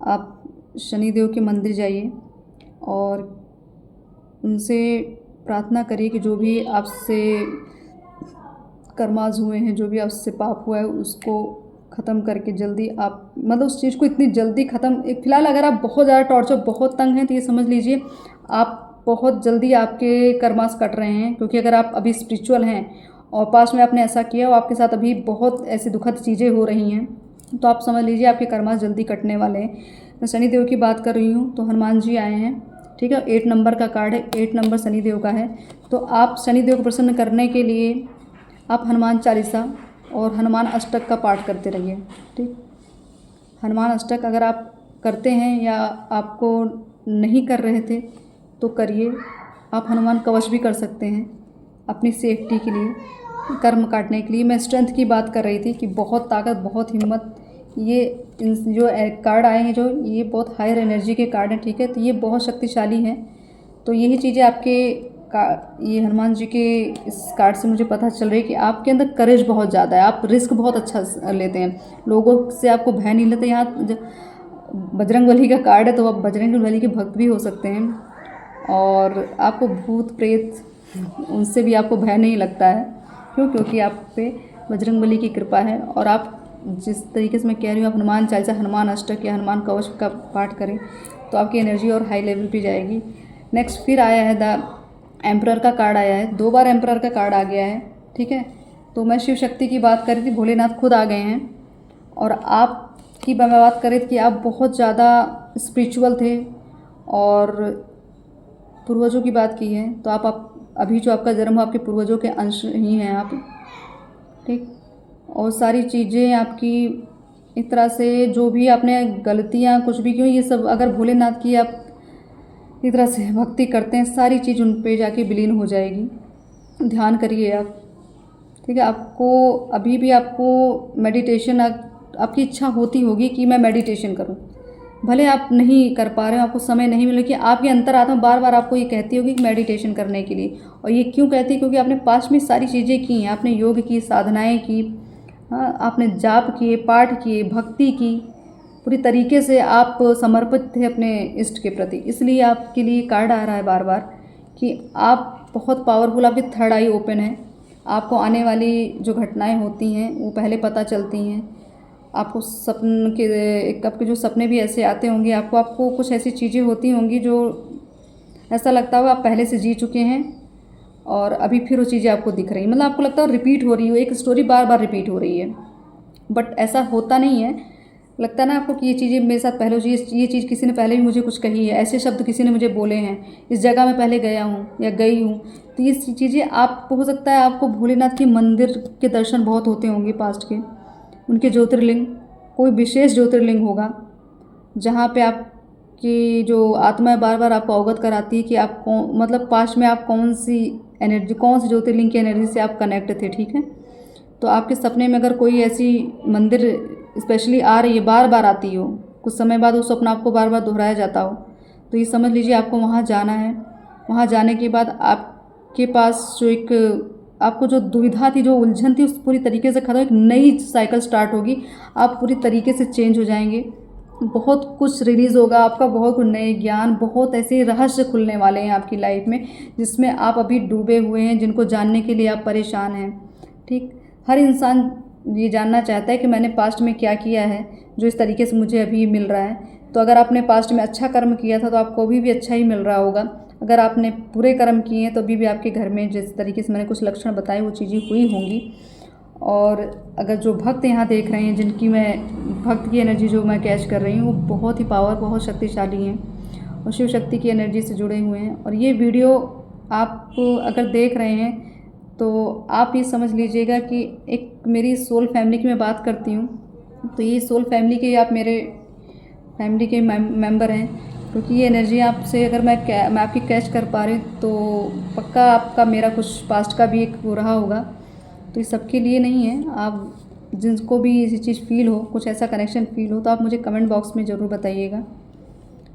आप शनिदेव के मंदिर जाइए और उनसे प्रार्थना करिए कि जो भी आपसे कर्माज हुए हैं, जो भी आपसे पाप हुआ है, उसको ख़त्म करके जल्दी आप, मतलब उस चीज़ को इतनी जल्दी ख़त्म। फ़िलहाल अगर आप बहुत ज़्यादा टॉर्चर, बहुत तंग हैं, तो ये समझ लीजिए आप बहुत जल्दी आपके कर्मास कट रहे हैं। क्योंकि अगर आप अभी स्पिरिचुअल हैं और पास्ट में आपने ऐसा किया और आपके साथ अभी बहुत ऐसी दुखद चीज़ें हो रही हैं, तो आप समझ लीजिए आपके कर्मास जल्दी कटने वाले हैं। मैं शनिदेव की बात कर रही हूँ, तो हनुमान जी आए हैं, ठीक है। 8 नंबर का कार्ड है, 8 नंबर शनिदेव का है। तो आप शनिदेव को प्रसन्न करने के लिए आप हनुमान चालीसा और हनुमान अष्टक का पाठ करते रहिए, ठीक। हनुमान अष्टक अगर आप करते हैं या आपको नहीं कर रहे थे तो करिए। आप हनुमान कवच भी कर सकते हैं अपनी सेफ्टी के लिए, कर्म काटने के लिए। मैं स्ट्रेंथ की बात कर रही थी कि बहुत ताकत, बहुत हिम्मत, ये जो कार्ड आए हैं, जो ये बहुत हायर एनर्जी के कार्ड हैं, ठीक है। तो ये बहुत शक्तिशाली हैं। तो यही चीज़ें आपके ये हनुमान जी के इस कार्ड से मुझे पता चल रही है कि आपके अंदर करेज बहुत ज़्यादा है, आप रिस्क बहुत अच्छा लेते हैं, लोगों से आपको भय नहीं लेते। यहाँ बजरंगबली का कार्ड है, तो आप बजरंगबली के भक्त भी हो सकते हैं। और आपको भूत प्रेत उनसे भी आपको भय नहीं लगता है। क्यों? क्योंकि आप पे बजरंगबली की कृपा है। और आप जिस तरीके से मैं कह रही हूँ, आप हनुमान चालीसा, हनुमान अष्टक या हनुमान कवच का पाठ करें तो आपकी एनर्जी और हाई लेवल पे जाएगी। नेक्स्ट फिर आया है द एम्परर का कार्ड आया है, 2 बार एम्परर का कार्ड आ गया है, ठीक है। तो मैं शिव शक्ति की बात कर रही थी, भोलेनाथ खुद आ गए हैं। और आपकी मैं बात कर रही थी कि आप बहुत ज़्यादा स्पिरिचुअल थे और पूर्वजों की बात की है, तो आप अभी जो आपका जन्म हो, आपके पूर्वजों के अंश ही हैं आप, ठीक। और सारी चीज़ें आपकी एक तरह से, जो भी आपने गलतियाँ कुछ भी की, ये सब अगर भोलेनाथ की आप एक तरह से भक्ति करते हैं, सारी चीज़ उन पे जाके विलीन हो जाएगी। ध्यान करिए आप, ठीक है। आपको अभी भी आपको मेडिटेशन, आपकी इच्छा होती होगी कि मैं मेडिटेशन करूं, भले आप नहीं कर पा रहे हो, आपको समय नहीं मिले, कि आपकी अंतरात्मा बार बार आपको ये कहती होगी कि मेडिटेशन करने के लिए। और ये क्यों कहती है? क्योंकि आपने पास्ट में सारी चीज़ें की हैं, आपने योग की, साधनाएँ की, हाँ, आपने जाप किए, पाठ किए, भक्ति की, पूरी तरीके से आप समर्पित थे अपने इष्ट के प्रति। इसलिए आपके लिए कार्ड आ रहा है बार बार कि आप बहुत पावरफुल, आपकी थर्ड आई ओपन है। आपको आने वाली जो घटनाएं होती हैं वो पहले पता चलती हैं। आपको सपन के आपके जो सपने भी ऐसे आते होंगे, आपको कुछ ऐसी चीज़ें होती होंगी जो ऐसा लगता होगा आप पहले से जी चुके हैं और अभी फिर वो चीज़ें आपको दिख रही हैं। मतलब आपको लगता है रिपीट हो रही हो, एक स्टोरी बार बार रिपीट हो रही है, बट ऐसा होता नहीं है। लगता है ना आपको कि ये चीज़ें मेरे साथ पहले ये चीज़ किसी ने पहले भी मुझे कुछ कही है, ऐसे शब्द किसी ने मुझे बोले हैं, इस जगह मैं पहले गया हूँ या गई हूँ। तो ये चीज़ें आप हो सकता है आपको भोलेनाथ के मंदिर के दर्शन बहुत होते होंगे पास्ट के, उनके ज्योतिर्लिंग, कोई विशेष ज्योतिर्लिंग होगा जहाँ पे आपकी जो आत्मा बार बार आपको अवगत कराती है कि आप कौन, मतलब पास्ट में आप कौन सी एनर्जी, कौन सी ज्योतिर्लिंग की एनर्जी से आप कनेक्ट थे। ठीक है, तो आपके सपने में अगर कोई ऐसी मंदिर स्पेशली आ रही है, बार बार आती हो, कुछ समय बाद वो सपना आपको बार बार दोहराया जाता हो, तो ये समझ लीजिए आपको वहाँ जाना है। वहाँ जाने के बाद आपके पास जो एक आपको जो दुविधा थी, जो उलझन थी, उस पूरी तरीके से खत्म, एक नई साइकिल स्टार्ट होगी, आप पूरी तरीके से चेंज हो जाएंगे, बहुत कुछ रिलीज़ होगा आपका, बहुत कुछ नए ज्ञान, बहुत ऐसे रहस्य खुलने वाले हैं आपकी लाइफ में जिसमें आप अभी डूबे हुए हैं, जिनको जानने के लिए आप परेशान हैं। ठीक, हर इंसान ये जानना चाहता है कि मैंने पास्ट में क्या किया है जो इस तरीके से मुझे अभी मिल रहा है। तो अगर आपने पास्ट में अच्छा कर्म किया था तो आपको अभी भी अच्छा ही मिल रहा होगा। अगर आपने बुरे कर्म किए हैं तो अभी भी आपके घर में जिस तरीके से मैंने कुछ लक्षण बताए वो चीज़ें हुई होंगी। और अगर जो भक्त यहाँ देख रहे हैं, जिनकी मैं भक्त की एनर्जी जो मैं कैच कर रही हूँ, वो बहुत ही पावर, बहुत शक्तिशाली हैं और शिव शक्ति की एनर्जी से जुड़े हुए हैं। और ये वीडियो आप अगर देख रहे हैं तो आप ये समझ लीजिएगा कि एक मेरी सोल फैमिली की मैं बात करती हूँ, तो ये सोल फैमिली के आप मेरे फैमिली के मेंबर हैं, क्योंकि ये एनर्जी आपसे अगर मैं आपकी कैच कर पा रही हूँ तो पक्का आपका मेरा कुछ पास्ट का भी एक वो रहा होगा। तो ये सबके लिए नहीं है, आप जिनको भी ये चीज़ फील हो, कुछ ऐसा कनेक्शन फील हो, तो आप मुझे कमेंट बॉक्स में ज़रूर बताइएगा।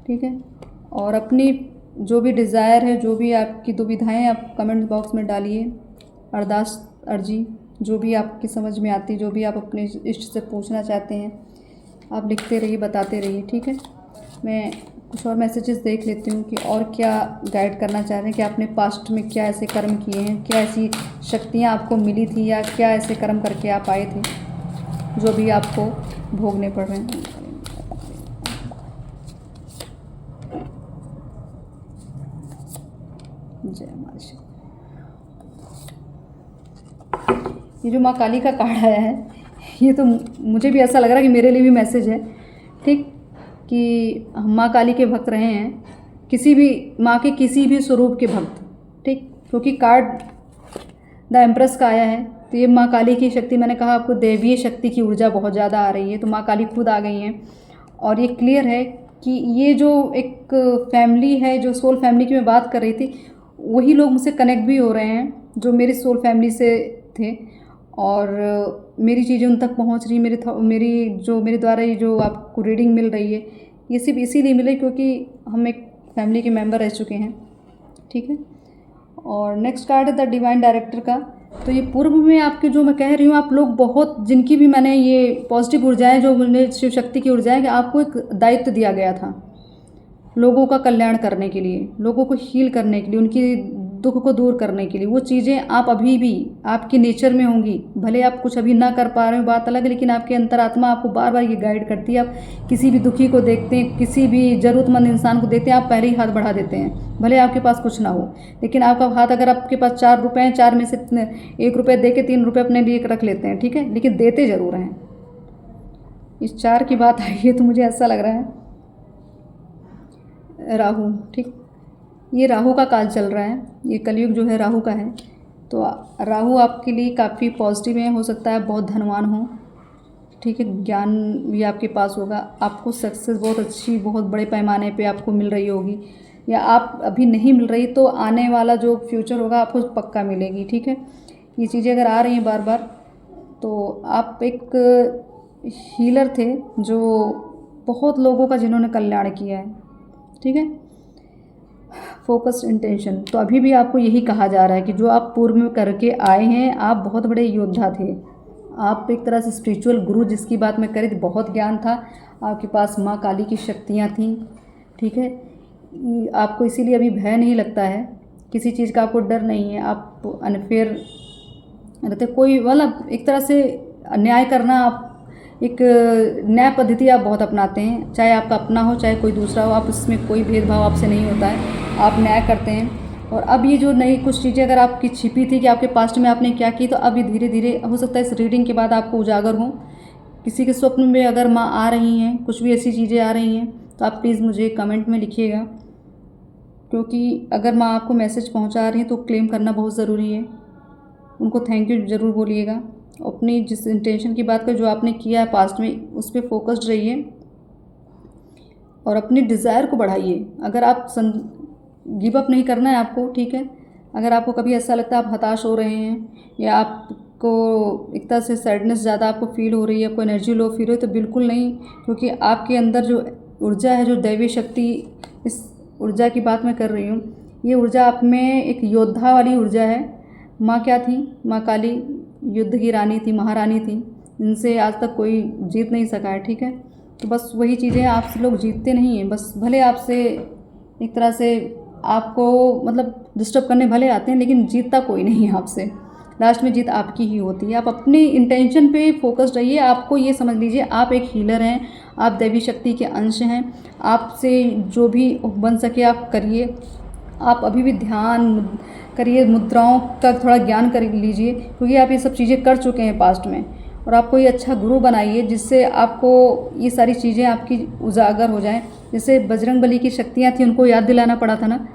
ठीक है, और अपनी जो भी डिज़ायर है, जो भी आपकी दुविधाएँ आप कमेंट बॉक्स में डालिए, अरदास अर्जी जो भी आपकी समझ में आती, जो भी आप अपने इष्ट से पूछना चाहते हैं, आप लिखते रहिए, बताते रहिए। ठीक है, मैं कुछ और मैसेजेस देख लेती हूँ कि और क्या गाइड करना चाह रहे हैं, कि आपने पास्ट में क्या ऐसे कर्म किए हैं, क्या ऐसी शक्तियाँ आपको मिली थी, या क्या ऐसे कर्म करके आप आए थे जो भी आपको भोगने पड़ रहे हैं। जय माता श्री। ये जो माँ काली का कार्ड आया है, ये तो मुझे भी ऐसा लग रहा है कि मेरे लिए भी मैसेज है। ठीक, कि हम माँ काली के भक्त रहे हैं, किसी भी माँ के किसी भी स्वरूप के भक्त। ठीक, क्योंकि कार्ड द एम्प्रेस का आया है, तो ये माँ काली की शक्ति, मैंने कहा आपको दैवीय शक्ति की ऊर्जा बहुत ज़्यादा आ रही है, तो माँ काली खुद आ गई हैं। और ये क्लियर है कि ये जो एक फैमिली है, जो सोल फैमिली की मैं बात कर रही थी, वही लोग मुझसे कनेक्ट भी हो रहे हैं जो मेरी सोल फैमिली से थे, और मेरी चीज़ें उन तक पहुंच रही, मेरे द्वारा ये जो आपको रीडिंग मिल रही है, ये सिर्फ इसीलिए मिले क्योंकि हम एक फैमिली के मेंबर रह चुके हैं। ठीक है, और नेक्स्ट कार्ड है द डिवाइन डायरेक्टर का। तो ये पूर्व में आपके, जो मैं कह रही हूँ, आप लोग बहुत, जिनकी भी मैंने ये पॉजिटिव ऊर्जाएँ, जो मुझे शिव शक्ति की ऊर्जाएँ, कि आपको एक दायित्व दिया गया था लोगों का कल्याण करने के लिए, लोगों को हील करने के लिए, उनकी दुख को दूर करने के लिए। वो चीज़ें आप अभी भी आपके नेचर में होंगी, भले आप कुछ अभी ना कर पा रहे हो, बात अलग है, लेकिन आपके अंतरात्मा आपको बार बार ये गाइड करती है। आप किसी भी दुखी को देखते हैं, किसी भी ज़रूरतमंद इंसान को देखते हैं, आप पहले ही हाथ बढ़ा देते हैं, भले आपके पास कुछ ना हो, लेकिन आपका हाथ, अगर आपके पास 4 रुपये हैं, 4 में से 1 रुपये दे के 3 रुपये अपने लिए रख लेते हैं। ठीक है, लेकिन देते ज़रूर हैं। इस 4 की बात आई है तो मुझे ऐसा लग रहा है राहु। ठीक, ये राहु का काल चल रहा है, ये कलयुग जो है राहु का है। तो राहु आपके लिए काफ़ी पॉजिटिव है, हो सकता है बहुत धनवान हो। ठीक है, ज्ञान भी आपके पास होगा, आपको सक्सेस बहुत अच्छी, बहुत बड़े पैमाने पे आपको मिल रही होगी, या आप अभी नहीं मिल रही तो आने वाला जो फ्यूचर होगा आपको पक्का मिलेगी। ठीक है, ये चीज़ें अगर आ रही हैं बार बार, तो आप एक हीलर थे जो बहुत लोगों का, जिन्होंने कल्याण किया है। ठीक है, फोकस्ड इंटेंशन। तो अभी भी आपको यही कहा जा रहा है कि जो आप पूर्व में करके आए हैं, आप बहुत बड़े योद्धा थे, आप एक तरह से स्पिरिचुअल गुरु, जिसकी बात मैं करी, बहुत ज्ञान था आपके पास, माँ काली की शक्तियाँ थीं। ठीक है, आपको इसीलिए अभी भय नहीं लगता है, किसी चीज़ का आपको डर नहीं है, आप अनफेयर रहते, कोई मतलब एक तरह से न्याय करना, आप एक न्याय पद्धति आप बहुत अपनाते हैं, चाहे आपका अपना हो चाहे कोई दूसरा हो, आप इसमें कोई भेदभाव आपसे नहीं होता है, आप न्याय करते हैं। और अब ये जो नई कुछ चीज़ें अगर आपकी छिपी थी कि आपके पास्ट में आपने क्या की, तो अब ये धीरे धीरे हो सकता है इस रीडिंग के बाद आपको उजागर हो, किसी के स्वप्न में अगर माँ आ रही हैं, कुछ भी ऐसी चीज़ें आ रही हैं, तो आप प्लीज़ मुझे कमेंट में लिखिएगा, क्योंकि अगर माँ आपको मैसेज पहुँचा रही हैं तो क्लेम करना बहुत ज़रूरी है। उनको थैंक यू ज़रूर बोलिएगा। अपनी जिस इंटेंशन की बात कर, जो आपने किया है पास्ट में, उस पर फोकस्ड रहिए और अपनी डिज़ायर को बढ़ाइए। अगर आप गिव अप नहीं करना है आपको, ठीक है। अगर आपको कभी ऐसा लगता है आप हताश हो रहे हैं या आपको एक तरह से सैडनेस ज़्यादा आपको फील हो रही है, आपको एनर्जी लो फील हो, तो बिल्कुल नहीं, क्योंकि आपके अंदर जो ऊर्जा है, जो दैवी शक्ति, इस ऊर्जा की बात मैं कर रही हूँ, ये ऊर्जा आप में एक योद्धा वाली ऊर्जा है। माँ क्या थी? माँ काली युद्ध की रानी थी, महारानी थी। इनसे आज तक कोई जीत नहीं सका है, ठीक है। तो बस वही चीज़ें, आपसे लोग जीतते नहीं हैं। बस भले आपसे एक तरह से आपको मतलब डिस्टर्ब करने भले आते हैं, लेकिन जीतता कोई नहीं है आपसे। लास्ट में जीत आपकी ही होती है। आप अपनी इंटेंशन पे फोकस्ड रहिए। आपको ये समझ लीजिए आप एक हीलर हैं, आप दैवी शक्ति के अंश हैं। आपसे जो भी बन सके आप करिए। आप अभी भी ध्यान करिए, मुद्राओं का थोड़ा ज्ञान कर लीजिए, क्योंकि आप ये सब चीज़ें कर चुके हैं पास्ट में। और आपको ये अच्छा गुरु बनाइए, जिससे आपको ये सारी चीज़ें आपकी उजागर हो जाएं। जैसे बजरंगबली की शक्तियाँ थी, उनको याद दिलाना पड़ा था ना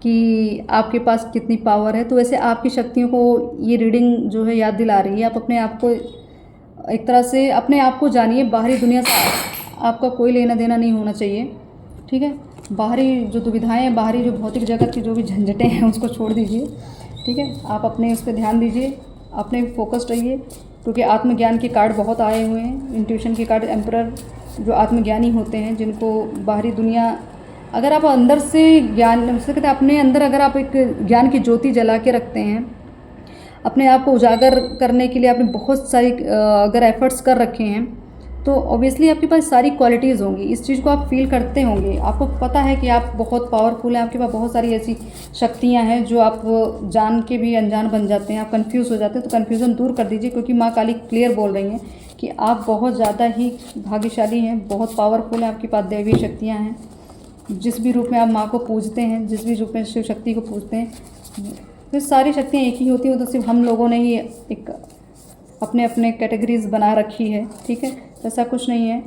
कि आपके पास कितनी पावर है। तो वैसे आपकी शक्तियों को ये रीडिंग जो है याद दिला रही है। आप अपने आप को एक तरह से अपने आप को जानिए। बाहरी दुनिया से आपका कोई लेना देना नहीं होना चाहिए, ठीक है। बाहरी जो दुविधाएं हैं, बाहरी जो भौतिक जगत की जो भी झंझटें हैं, उसको छोड़ दीजिए, ठीक है। आप अपने उस पर ध्यान दीजिए, अपने फोकस्ड रहिए, क्योंकि आत्मज्ञान के कार्ड बहुत आए हुए हैं। इंट्यूशन के कार्ड, एम्परर, जो आत्मज्ञानी होते हैं, जिनको बाहरी दुनिया, अगर आप अंदर से ज्ञान, जैसे कहते हैं अपने अंदर अगर आप एक ज्ञान की ज्योति जला के रखते हैं, अपने आप को उजागर करने के लिए आपने बहुत सारी अगर एफर्ट्स कर रखे हैं, तो ऑब्वियसली आपके पास सारी क्वालिटीज़ होंगी। इस चीज़ को आप फील करते होंगे। आपको पता है कि आप बहुत पावरफुल हैं, आपके पास बहुत सारी ऐसी शक्तियां हैं जो आप जान के भी अनजान बन जाते हैं, आप कंफ्यूज हो जाते हैं। तो कन्फ्यूज़न दूर कर दीजिए, क्योंकि माँ काली क्लियर बोल रही हैं कि आप बहुत ज़्यादा ही भाग्यशाली हैं, बहुत पावरफुल हैं, आपके पास दैवीय शक्तियाँ हैं। जिस भी रूप में आप माँ को पूजते हैं, जिस भी रूप में शिव शक्ति को पूजते हैं, तो सारी शक्तियाँ एक ही होती हैं। तो सिर्फ हम लोगों ने ही एक अपने अपने कैटेगरीज बना रखी है, ठीक है। ऐसा कुछ नहीं है।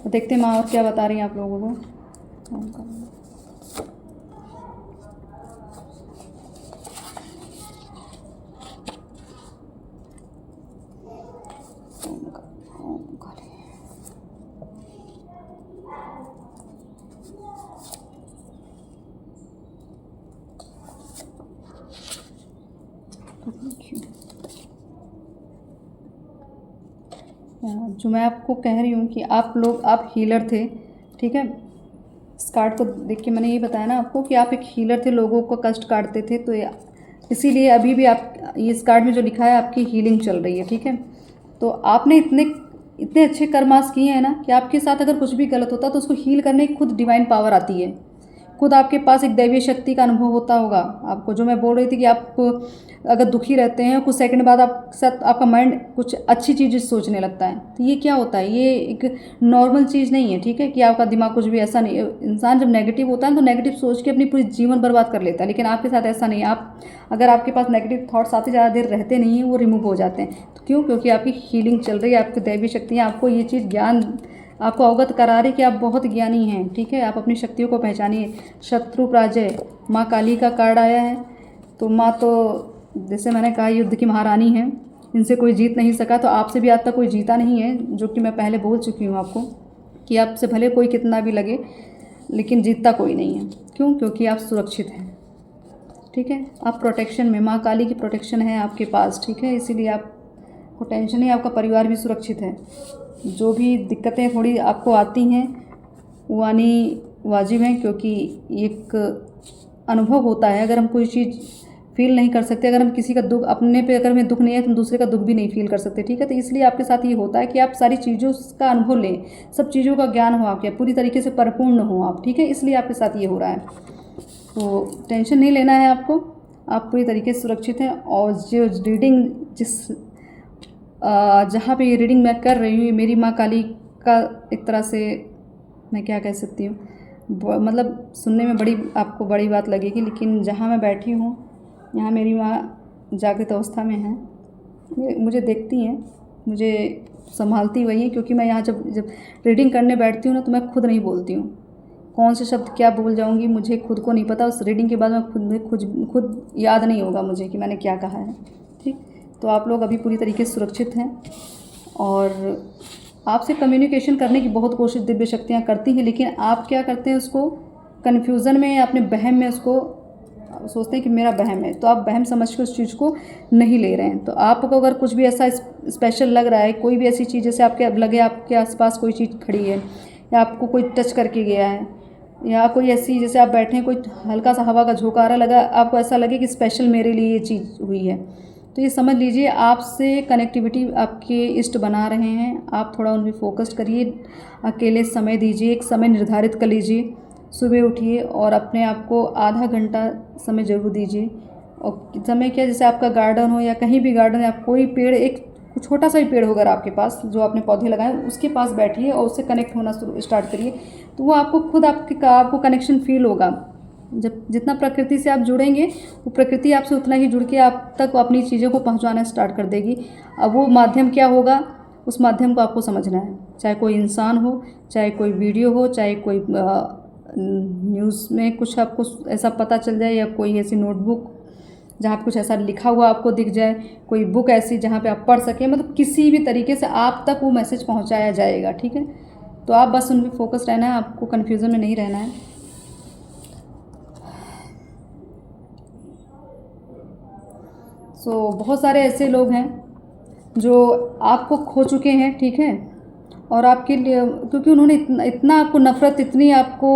तो देखते हैं माँ और क्या बता रही हैं आप लोगों को। जो मैं आपको कह रही हूँ कि आप हीलर थे, ठीक है। इस कार्ड को देख के मैंने ये बताया ना आपको कि आप एक हीलर थे, लोगों को कष्ट काटते थे। तो इसीलिए अभी भी आप, इस कार्ड में जो लिखा है, आपकी हीलिंग चल रही है, ठीक है। तो आपने इतने अच्छे कर्मास किए हैं ना कि आपके साथ अगर कुछ भी गलत होता तो उसको हील करने की खुद डिवाइन पावर आती है। खुद आपके पास एक दैवीय शक्ति का अनुभव होता होगा आपको। जो मैं बोल रही थी कि आप अगर दुखी रहते हैं, कुछ सेकंड बाद आप साथ आपका माइंड कुछ अच्छी चीज़ें सोचने लगता है। तो ये क्या होता है? ये एक नॉर्मल चीज़ नहीं है, ठीक है, कि आपका दिमाग कुछ भी ऐसा नहीं। इंसान जब नेगेटिव होता है तो नेगेटिव सोच के अपनी पूरी जीवन बर्बाद कर लेता है, लेकिन आपके साथ ऐसा नहीं है। आप अगर आपके पास नेगेटिव थॉट्स आते ज़्यादा देर रहते नहीं हैं, वो रिमूव हो जाते हैं। तो क्यों? क्योंकि आपकी हीलिंग चल रही है, आपकी दैवीय शक्तियाँ आपको ये चीज़ ज्ञान आपको अवगत करा रही कि आप बहुत ज्ञानी हैं, ठीक है। आप अपनी शक्तियों को पहचानिए। शत्रु पराजय, माँ काली का कार्ड आया है। तो माँ तो जैसे मैंने कहा युद्ध की महारानी है, इनसे कोई जीत नहीं सका। तो आपसे भी आज तक कोई जीता नहीं है, जो कि मैं पहले बोल चुकी हूँ आपको कि आपसे भले कोई कितना भी लगे, लेकिन जीतता कोई नहीं है। क्यों? क्योंकि आप सुरक्षित हैं, ठीक है। आप प्रोटेक्शन में, माँ काली की प्रोटेक्शन है आपके पास, ठीक है। इसीलिए आपको टेंशन नहीं, आपका परिवार भी सुरक्षित है। जो भी दिक्कतें थोड़ी आपको आती हैं वो आनी वाजिब हैं, क्योंकि एक अनुभव होता है। अगर हम कोई चीज़ फील नहीं कर सकते, अगर हम किसी का दुख, अपने पे अगर हमें दुख नहीं है तो हम दूसरे का दुख भी नहीं फील कर सकते, ठीक है। तो इसलिए आपके साथ ये होता है कि आप सारी चीज़ों का अनुभव लें, सब चीज़ों का ज्ञान हो आपके, पूरी तरीके से परिपूर्ण हो आप, ठीक है। इसलिए आपके साथ ये हो रहा है। तो टेंशन नहीं लेना है आपको, आप पूरी तरीके से सुरक्षित हैं। और जो रीडिंग जहाँ पे ये रीडिंग मैं कर रही हूँ, मेरी माँ काली का एक तरह से मैं क्या कह सकती हूँ, मतलब सुनने में आपको बड़ी बात लगेगी, लेकिन जहाँ मैं बैठी हूँ यहाँ मेरी माँ जागृत अवस्था में हैं, मुझे देखती हैं, मुझे संभालती वही है, क्योंकि मैं यहाँ जब रीडिंग करने बैठती हूँ ना तो मैं खुद नहीं बोलती हूँ। कौन से शब्द क्या बोल जाऊँगी मुझे खुद को नहीं पता। उस रीडिंग के बाद मैं खुद याद नहीं होगा मुझे कि मैंने क्या कहा है। ठीक, तो आप लोग अभी पूरी तरीके से सुरक्षित हैं और आपसे कम्युनिकेशन करने की बहुत कोशिश दिव्य शक्तियाँ करती हैं, लेकिन आप क्या करते हैं, उसको कन्फ्यूज़न में, अपने वहम में उसको सोचते हैं कि मेरा वहम है, तो आप वहम समझ के उस चीज़ को नहीं ले रहे हैं। तो आपको अगर कुछ भी ऐसा स्पेशल लग रहा है, कोई भी ऐसी चीज़ जैसे आपके अब लगे आपके आसपास कोई चीज़ खड़ी है या आपको कोई टच करके गया है, या कोई ऐसी जैसे आप बैठे हैं कोई हल्का सा हवा का झोंका आ रहा लगा, आपको ऐसा लगे कि स्पेशल मेरे लिए ये चीज़ हुई है, तो ये समझ लीजिए आपसे कनेक्टिविटी आपके इष्ट बना रहे हैं। आप थोड़ा उन पर फोकस करिए, अकेले समय दीजिए, एक समय निर्धारित कर लीजिए, सुबह उठिए और अपने आप को आधा घंटा समय ज़रूर दीजिए। और समय क्या, जैसे आपका गार्डन हो या कहीं भी गार्डन है, आप कोई पेड़, एक छोटा सा भी पेड़ होगा आपके पास जो आपने पौधे लगाए, उसके पास बैठिए और उससे कनेक्ट होना स्टार्ट करिए, तो वो आपको खुद आपको कनेक्शन फील होगा। जब जितना प्रकृति से आप जुड़ेंगे, वो प्रकृति आपसे उतना ही जुड़ के आप तक अपनी चीज़ों को पहुंचाना स्टार्ट कर देगी। अब वो माध्यम क्या होगा, उस माध्यम को आपको समझना है, चाहे कोई इंसान हो, चाहे कोई वीडियो हो, चाहे कोई न्यूज़ में कुछ आपको ऐसा पता चल जाए, या कोई ऐसी नोटबुक जहाँ पे कुछ ऐसा लिखा हुआ आपको दिख जाए, कोई बुक ऐसी जहाँ पे आप पढ़ सकें, मतलब किसी भी तरीके से आप तक वो मैसेज पहुँचाया जाएगा। ठीक है, तो आप बस उन पर फोकस रहना है, आपको कन्फ्यूज़न में नहीं रहना है। बहुत सारे ऐसे लोग हैं जो आपको खो चुके हैं, ठीक है, और आपके लिए क्योंकि उन्होंने इतना आपको नफ़रत, इतनी आपको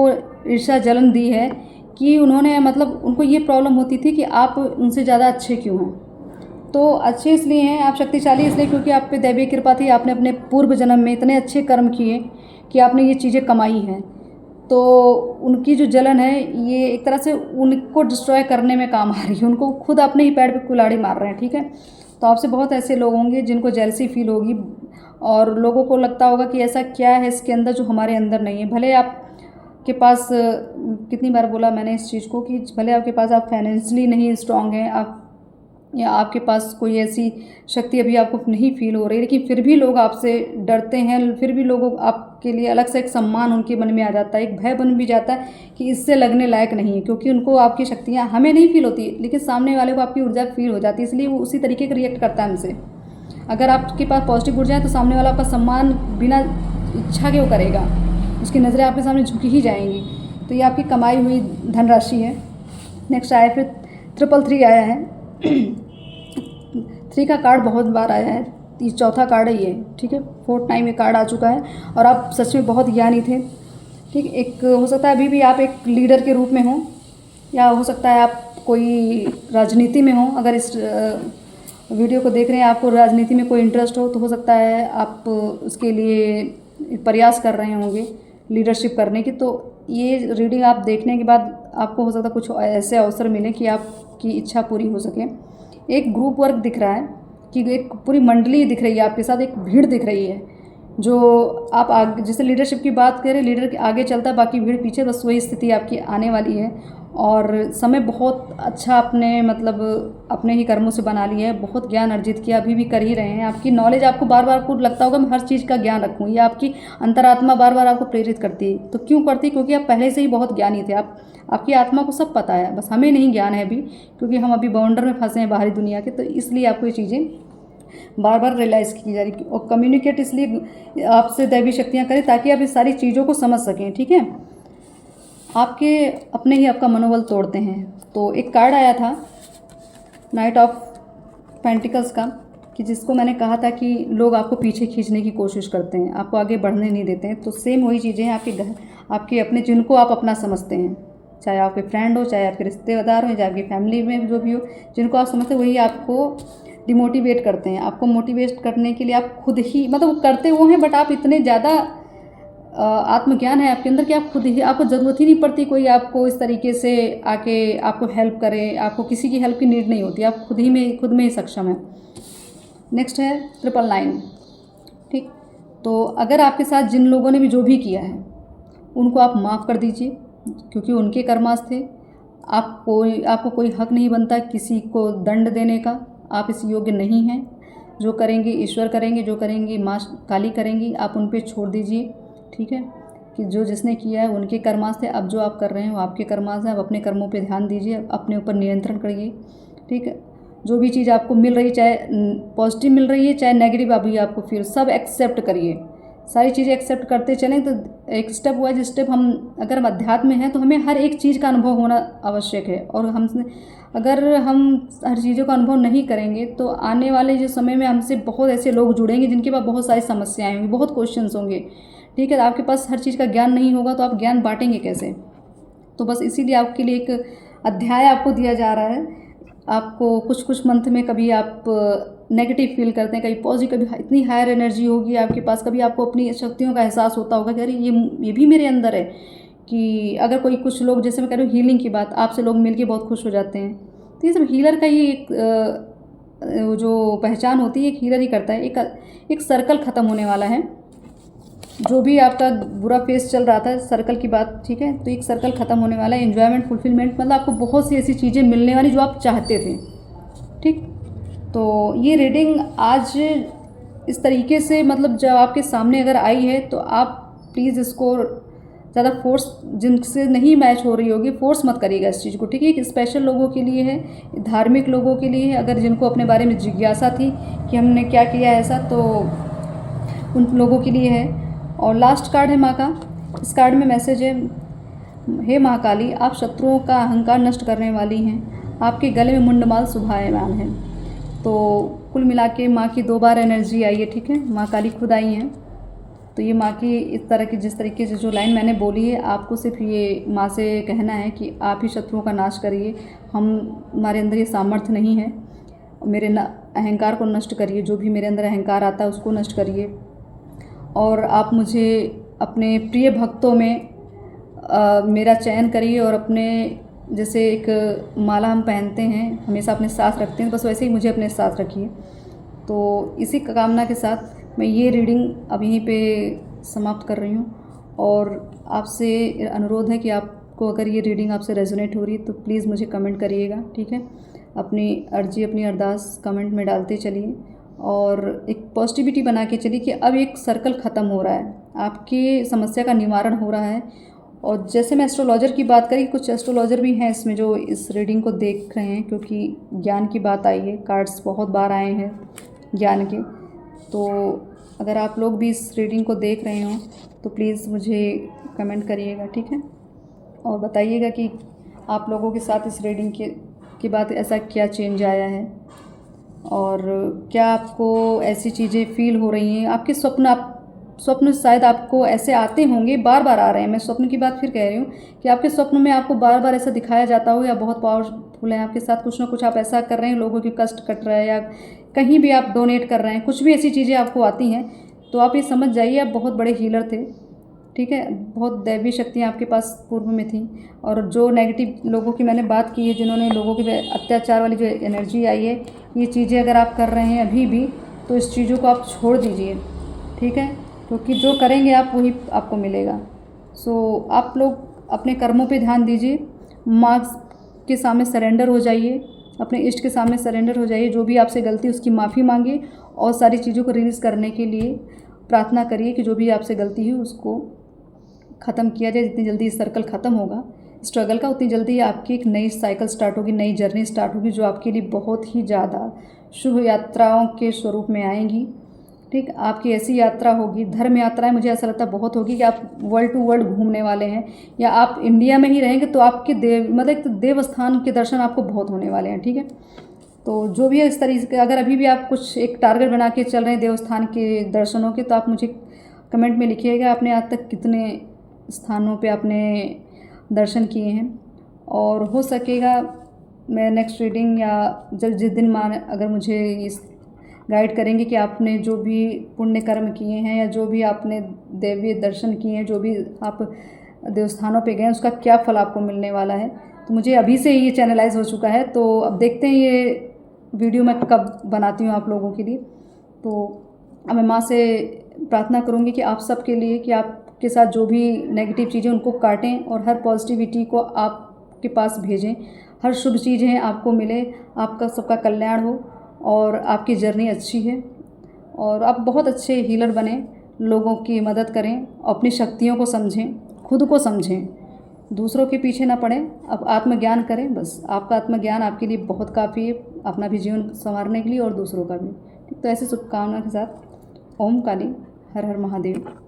ईर्ष्या जलन दी है कि उन्होंने, मतलब उनको ये प्रॉब्लम होती थी कि आप उनसे ज़्यादा अच्छे क्यों हैं। तो अच्छे इसलिए हैं, आप शक्तिशाली इसलिए क्योंकि आप पे दैवीय कृपा थी, आपने अपने पूर्व जन्म में इतने अच्छे कर्म किए कि आपने ये चीज़ें कमाई हैं। तो उनकी जो जलन है, ये एक तरह से उनको डिस्ट्रॉय करने में काम आ रही है, उनको खुद अपने ही पैर पे कुल्हाड़ी मार रहे हैं। ठीक है, तो आपसे बहुत ऐसे लोग होंगे जिनको जेलसी फील होगी और लोगों को लगता होगा कि ऐसा क्या है इसके अंदर जो हमारे अंदर नहीं है। भले आपके पास, कितनी बार बोला मैंने इस चीज़ को, कि भले आपके पास आप फाइनेंशियली नहीं स्ट्रांग हैं, आप या आपके पास कोई ऐसी शक्ति अभी आपको नहीं फील हो रही, लेकिन फिर भी लोग आपसे डरते हैं, फिर भी लोगों आपके लिए अलग से एक सम्मान उनके मन में आ जाता है, एक भय बन भी जाता है कि इससे लगने लायक नहीं है, क्योंकि उनको आपकी शक्तियाँ, हमें नहीं फील होती लेकिन सामने वाले को आपकी ऊर्जा फील हो जाती है, इसलिए वो उसी तरीके का रिएक्ट करता है हमसे। अगर आपके पास पॉजिटिव ऊर्जा है तो सामने वाला आपका सम्मान बिना इच्छा के वो करेगा, उसकी नज़रें आपके सामने झुकी ही जाएंगी। तो ये आपकी कमाई हुई धनराशि है। नेक्स्ट आया फिर 333 आया है। 3 का कार्ड बहुत बार आया है, ये चौथा कार्ड है ये। ठीक है, 4th टाइम ये कार्ड आ चुका है और आप सच में बहुत ज्ञानी थे। ठीक, एक हो सकता है अभी भी आप एक लीडर के रूप में हो, या हो सकता है आप कोई राजनीति में हो। अगर इस वीडियो को देख रहे हैं, आपको राजनीति में कोई इंटरेस्ट हो, तो हो सकता है आप उसके लिए प्रयास कर रहे होंगे लीडरशिप करने की। तो ये रीडिंग आप देखने के बाद आपको हो सकता है कुछ ऐसे अवसर मिले कि आपकी इच्छा पूरी हो सके। एक ग्रुप वर्क दिख रहा है कि एक पूरी मंडली दिख रही है आपके साथ, एक भीड़ दिख रही है जो आप आगे, जैसे लीडरशिप की बात करें, लीडर आगे चलता है, बाकी भीड़ पीछे, बस वही स्थिति आपकी आने वाली है। और समय बहुत अच्छा आपने, मतलब अपने ही कर्मों से बना लिया है, बहुत ज्ञान अर्जित किया, अभी भी कर ही रहे हैं। आपकी नॉलेज, आपको बार बार आपको लगता होगा मैं हर चीज़ का ज्ञान रखूँ, या आपकी अंतरात्मा बार बार आपको प्रेरित करती है। तो क्यों करती? क्योंकि आप पहले से ही बहुत ज्ञानी थे, आपकी आत्मा को सब पता है, बस हमें नहीं ज्ञान है अभी, क्योंकि हम अभी बाउंडर में फंसे हैं बाहरी दुनिया के। तो इसलिए आपको ये चीज़ें बार बार रियलाइज़ की जा रही, और कम्युनिकेट इसलिए आपसे दैवी शक्तियाँ करें ताकि आप इस सारी चीज़ों को समझ सकें। ठीक है, आपके अपने ही आपका मनोबल तोड़ते हैं। तो एक कार्ड आया था नाइट ऑफ पेंटिकल्स का, कि जिसको मैंने कहा था कि लोग आपको पीछे खींचने की कोशिश करते हैं, आपको आगे बढ़ने नहीं देते हैं। तो सेम वही चीज़ें हैं आपके घर, आपके अपने, जिनको आप अपना समझते हैं, चाहे आपके फ्रेंड हो, चाहे आपके रिश्तेदार हो, चाहे आपकी फैमिली में जो भी हो, जिनको आप समझते हैं वही आपको डिमोटिवेट करते हैं। आपको मोटिवेट करने के लिए आप खुद ही, मतलब करते वो हैं, बट आप इतने ज़्यादा आत्मज्ञान है आपके अंदर कि आप खुद ही, आपको ज़रूरत ही नहीं पड़ती कोई आपको इस तरीके से आके आपको हेल्प करे, आपको किसी की हेल्प की नीड नहीं होती, आप खुद में ही सक्षम है। नेक्स्ट है 999। ठीक, तो अगर आपके साथ जिन लोगों ने भी जो भी किया है उनको आप माफ़ कर दीजिए, क्योंकि उनके कर्मास थे। आपको कोई हक नहीं बनता किसी को दंड देने का, आप इस योग्य नहीं हैं। जो करेंगी ईश्वर करेंगे, जो करेंगी माँ काली करेंगी, आप उन पे छोड़ दीजिए। ठीक है, कि जो जिसने किया है उनके कर्मास थे, अब जो आप कर रहे हैं वो आपके कर्मास हैं। अब अपने कर्मों पे ध्यान दीजिए, अपने ऊपर नियंत्रण करिए। ठीक है, जो भी चीज़ आपको मिल रही है, चाहे पॉजिटिव मिल रही है चाहे नेगेटिव अभी आपको फील, सब एक्सेप्ट करिए। सारी चीज़ें एक्सेप्ट करते चलें तो एक स्टेप वाइज स्टेप हम अगर हम अध्यात्म में हैं तो हमें हर एक चीज़ का अनुभव होना आवश्यक है। और हम अगर हम हर चीज़ों का अनुभव नहीं करेंगे तो आने वाले जो समय में हमसे बहुत ऐसे लोग जुड़ेंगे जिनके पास बहुत सारी समस्याएं होंगी, बहुत क्वेश्चंस होंगे। ठीक है, आपके पास हर चीज़ का ज्ञान नहीं होगा तो आप ज्ञान बांटेंगे कैसे? तो बस इसीलिए आपके लिए एक अध्याय आपको दिया जा रहा है। आपको कुछ कुछ मंथ में कभी आप नेगेटिव फील करते हैं, कभी पॉजिटिव, कभी इतनी हायर एनर्जी होगी आपके पास, कभी आपको अपनी शक्तियों का एहसास होता होगा कि अरे ये भी मेरे अंदर है। कि अगर कोई कुछ लोग, जैसे मैं कह रही हूँ हीलिंग की बात, आपसे लोग मिलके बहुत खुश हो जाते हैं, तो ये सब हीलर का ही एक जो पहचान होती है, एक हीलर ही करता है। एक सर्कल ख़त्म होने वाला है। जो भी आपका बुरा फेस चल रहा था, सर्कल की बात, ठीक है, तो एक सर्कल ख़त्म होने वाला है। एन्जॉयमेंट, फुलफिलमेंट, मतलब आपको बहुत सी ऐसी चीज़ें मिलने वाली जो आप चाहते थे। ठीक, तो ये रीडिंग आज इस तरीके से, मतलब जब आपके सामने अगर आई है तो आप प्लीज़ इसको ज़्यादा फोर्स, जिनसे नहीं मैच हो रही होगी, फोर्स मत करिएगा इस चीज़ को। ठीक है, एक स्पेशल लोगों के लिए है, धार्मिक लोगों के लिए है, अगर जिनको अपने बारे में जिज्ञासा थी कि हमने क्या किया ऐसा, तो उन लोगों के लिए है। और लास्ट कार्ड है माँ का। इस कार्ड में मैसेज है, हे महाकाली, आप शत्रुओं का अहंकार नष्ट करने वाली हैं, आपके गले में मुंडमाल शोभायमान है। तो कुल मिला के माँ की 2 बार एनर्जी आई है। ठीक है, माँ काली खुद आई हैं। तो ये माँ की इस तरह की, जिस तरीके से जो लाइन मैंने बोली है, आपको सिर्फ ये माँ से कहना है कि आप ही शत्रुओं का नाश करिए। हमारे अंदर ये सामर्थ्य नहीं है, मेरे अहंकार को नष्ट करिए, जो भी मेरे अंदर अहंकार आता है उसको नष्ट करिए। और आप मुझे अपने प्रिय भक्तों में मेरा चयन करिए, और अपने, जैसे एक माला हम पहनते हैं, हमेशा अपने साथ रखते हैं, बस वैसे ही मुझे अपने साथ रखिए। तो इसी कामना के साथ मैं ये रीडिंग अब यहीं पे समाप्त कर रही हूँ। और आपसे अनुरोध है कि आपको अगर ये रीडिंग आपसे रेजोनेट हो रही है तो प्लीज़ मुझे कमेंट करिएगा। ठीक है, अपनी अर्जी, अपनी अरदास कमेंट में डालते चलिए, और एक पॉजिटिविटी बना के चलिए कि अब एक सर्कल ख़त्म हो रहा है, आपकी समस्या का निवारण हो रहा है। और जैसे मैं एस्ट्रोलॉजर की बात करी, कुछ एस्ट्रोलॉजर भी हैं इसमें जो इस रीडिंग को देख रहे हैं, क्योंकि ज्ञान की बात आई है, कार्ड्स बहुत बार आए हैं ज्ञान के। तो अगर आप लोग भी इस रीडिंग को देख रहे हो तो प्लीज़ मुझे कमेंट करिएगा। ठीक है, और बताइएगा कि आप लोगों के साथ इस रीडिंग के बाद ऐसा क्या चेंज आया है, और क्या आपको ऐसी चीज़ें फील हो रही हैं। आपके स्वप्न शायद आपको ऐसे आते होंगे, बार बार आ रहे हैं। मैं स्वप्न की बात फिर कह रही हूँ कि आपके स्वप्न में आपको बार बार ऐसा दिखाया जाता हो, या बहुत पावरफुल है आपके साथ, कुछ ना कुछ आप ऐसा कर रहे हैं, लोगों के कष्ट कट रहा है, या कहीं भी आप डोनेट कर रहे हैं, कुछ भी ऐसी चीज़ें आपको आती हैं, तो आप ये समझ जाइए आप बहुत बड़े हीलर थे। ठीक है, बहुत दैवीय शक्तियाँ आपके पास पूर्व में थी। और जो नेगेटिव लोगों की मैंने बात की है, जिन्होंने लोगों के अत्याचार वाली जो एनर्जी आई है, ये चीज़ें अगर आप कर रहे हैं अभी भी, तो इस चीज़ों को आप छोड़ दीजिए। ठीक है, क्योंकि जो करेंगे आप वही आपको मिलेगा। सो आप लोग अपने कर्मों पे ध्यान दीजिए, माँ के सामने सरेंडर हो जाइए, अपने इष्ट के सामने सरेंडर हो जाइए, जो भी आपसे गलती उसकी माफ़ी मांगिए, और सारी चीज़ों को रिलीज़ करने के लिए प्रार्थना करिए कि जो भी आपसे गलती है उसको ख़त्म किया जाए। जितनी जल्दी इस सर्कल ख़त्म होगा स्ट्रगल का, उतनी जल्दी आपकी एक नई साइकिल स्टार्ट होगी, नई जर्नी स्टार्ट होगी, जो आपके लिए बहुत ही ज़्यादा शुभ यात्राओं के स्वरूप में आएंगी। ठीक, आपकी ऐसी यात्रा होगी, धर्म यात्राएं मुझे ऐसा लगता है बहुत होगी, कि आप वर्ल्ड टू वर्ल्ड घूमने वाले हैं, या आप इंडिया में ही रहेंगे तो आपके मतलब एक देव स्थान के दर्शन आपको बहुत होने वाले हैं। ठीक है, तो जो भी है इस तरीके के, अगर अभी भी आप कुछ एक टारगेट बना के चल रहे हैं देवस्थान के दर्शनों के, तो आप मुझे कमेंट में लिखिएगा आपने आज तक कितने स्थानों पे आपने दर्शन किए हैं। और हो सकेगा मैं नेक्स्ट रीडिंग, या जब जिस दिन माँ अगर मुझे इस गाइड करेंगे कि आपने जो भी पुण्य कर्म किए हैं, या जो भी आपने दैवीय दर्शन किए हैं, जो भी आप देवस्थानों पे गए हैं, उसका क्या फल आपको मिलने वाला है। तो मुझे अभी से ही ये चैनलाइज हो चुका है, तो अब देखते हैं ये वीडियो मैं कब बनाती हूँ आप लोगों के लिए। तो अब मैं माँ से प्रार्थना करूँगी कि आप सब के लिए, कि आपके साथ जो भी नेगेटिव चीज़ें उनको काटें, और हर पॉजिटिविटी को आपके पास भेजें, हर शुभ चीज़ें आपको मिले, आपका सबका कल्याण हो। और आपकी जर्नी अच्छी है और आप बहुत अच्छे हीलर बने, लोगों की मदद करें, अपनी शक्तियों को समझें, खुद को समझें, दूसरों के पीछे ना पड़ें, अब आत्मज्ञान करें। बस आपका आत्मज्ञान आपके लिए बहुत काफ़ी है अपना भी जीवन संवारने के लिए और दूसरों का भी। ठीक, तो ऐसी शुभकामना के साथ ओम काली, हर हर महादेव।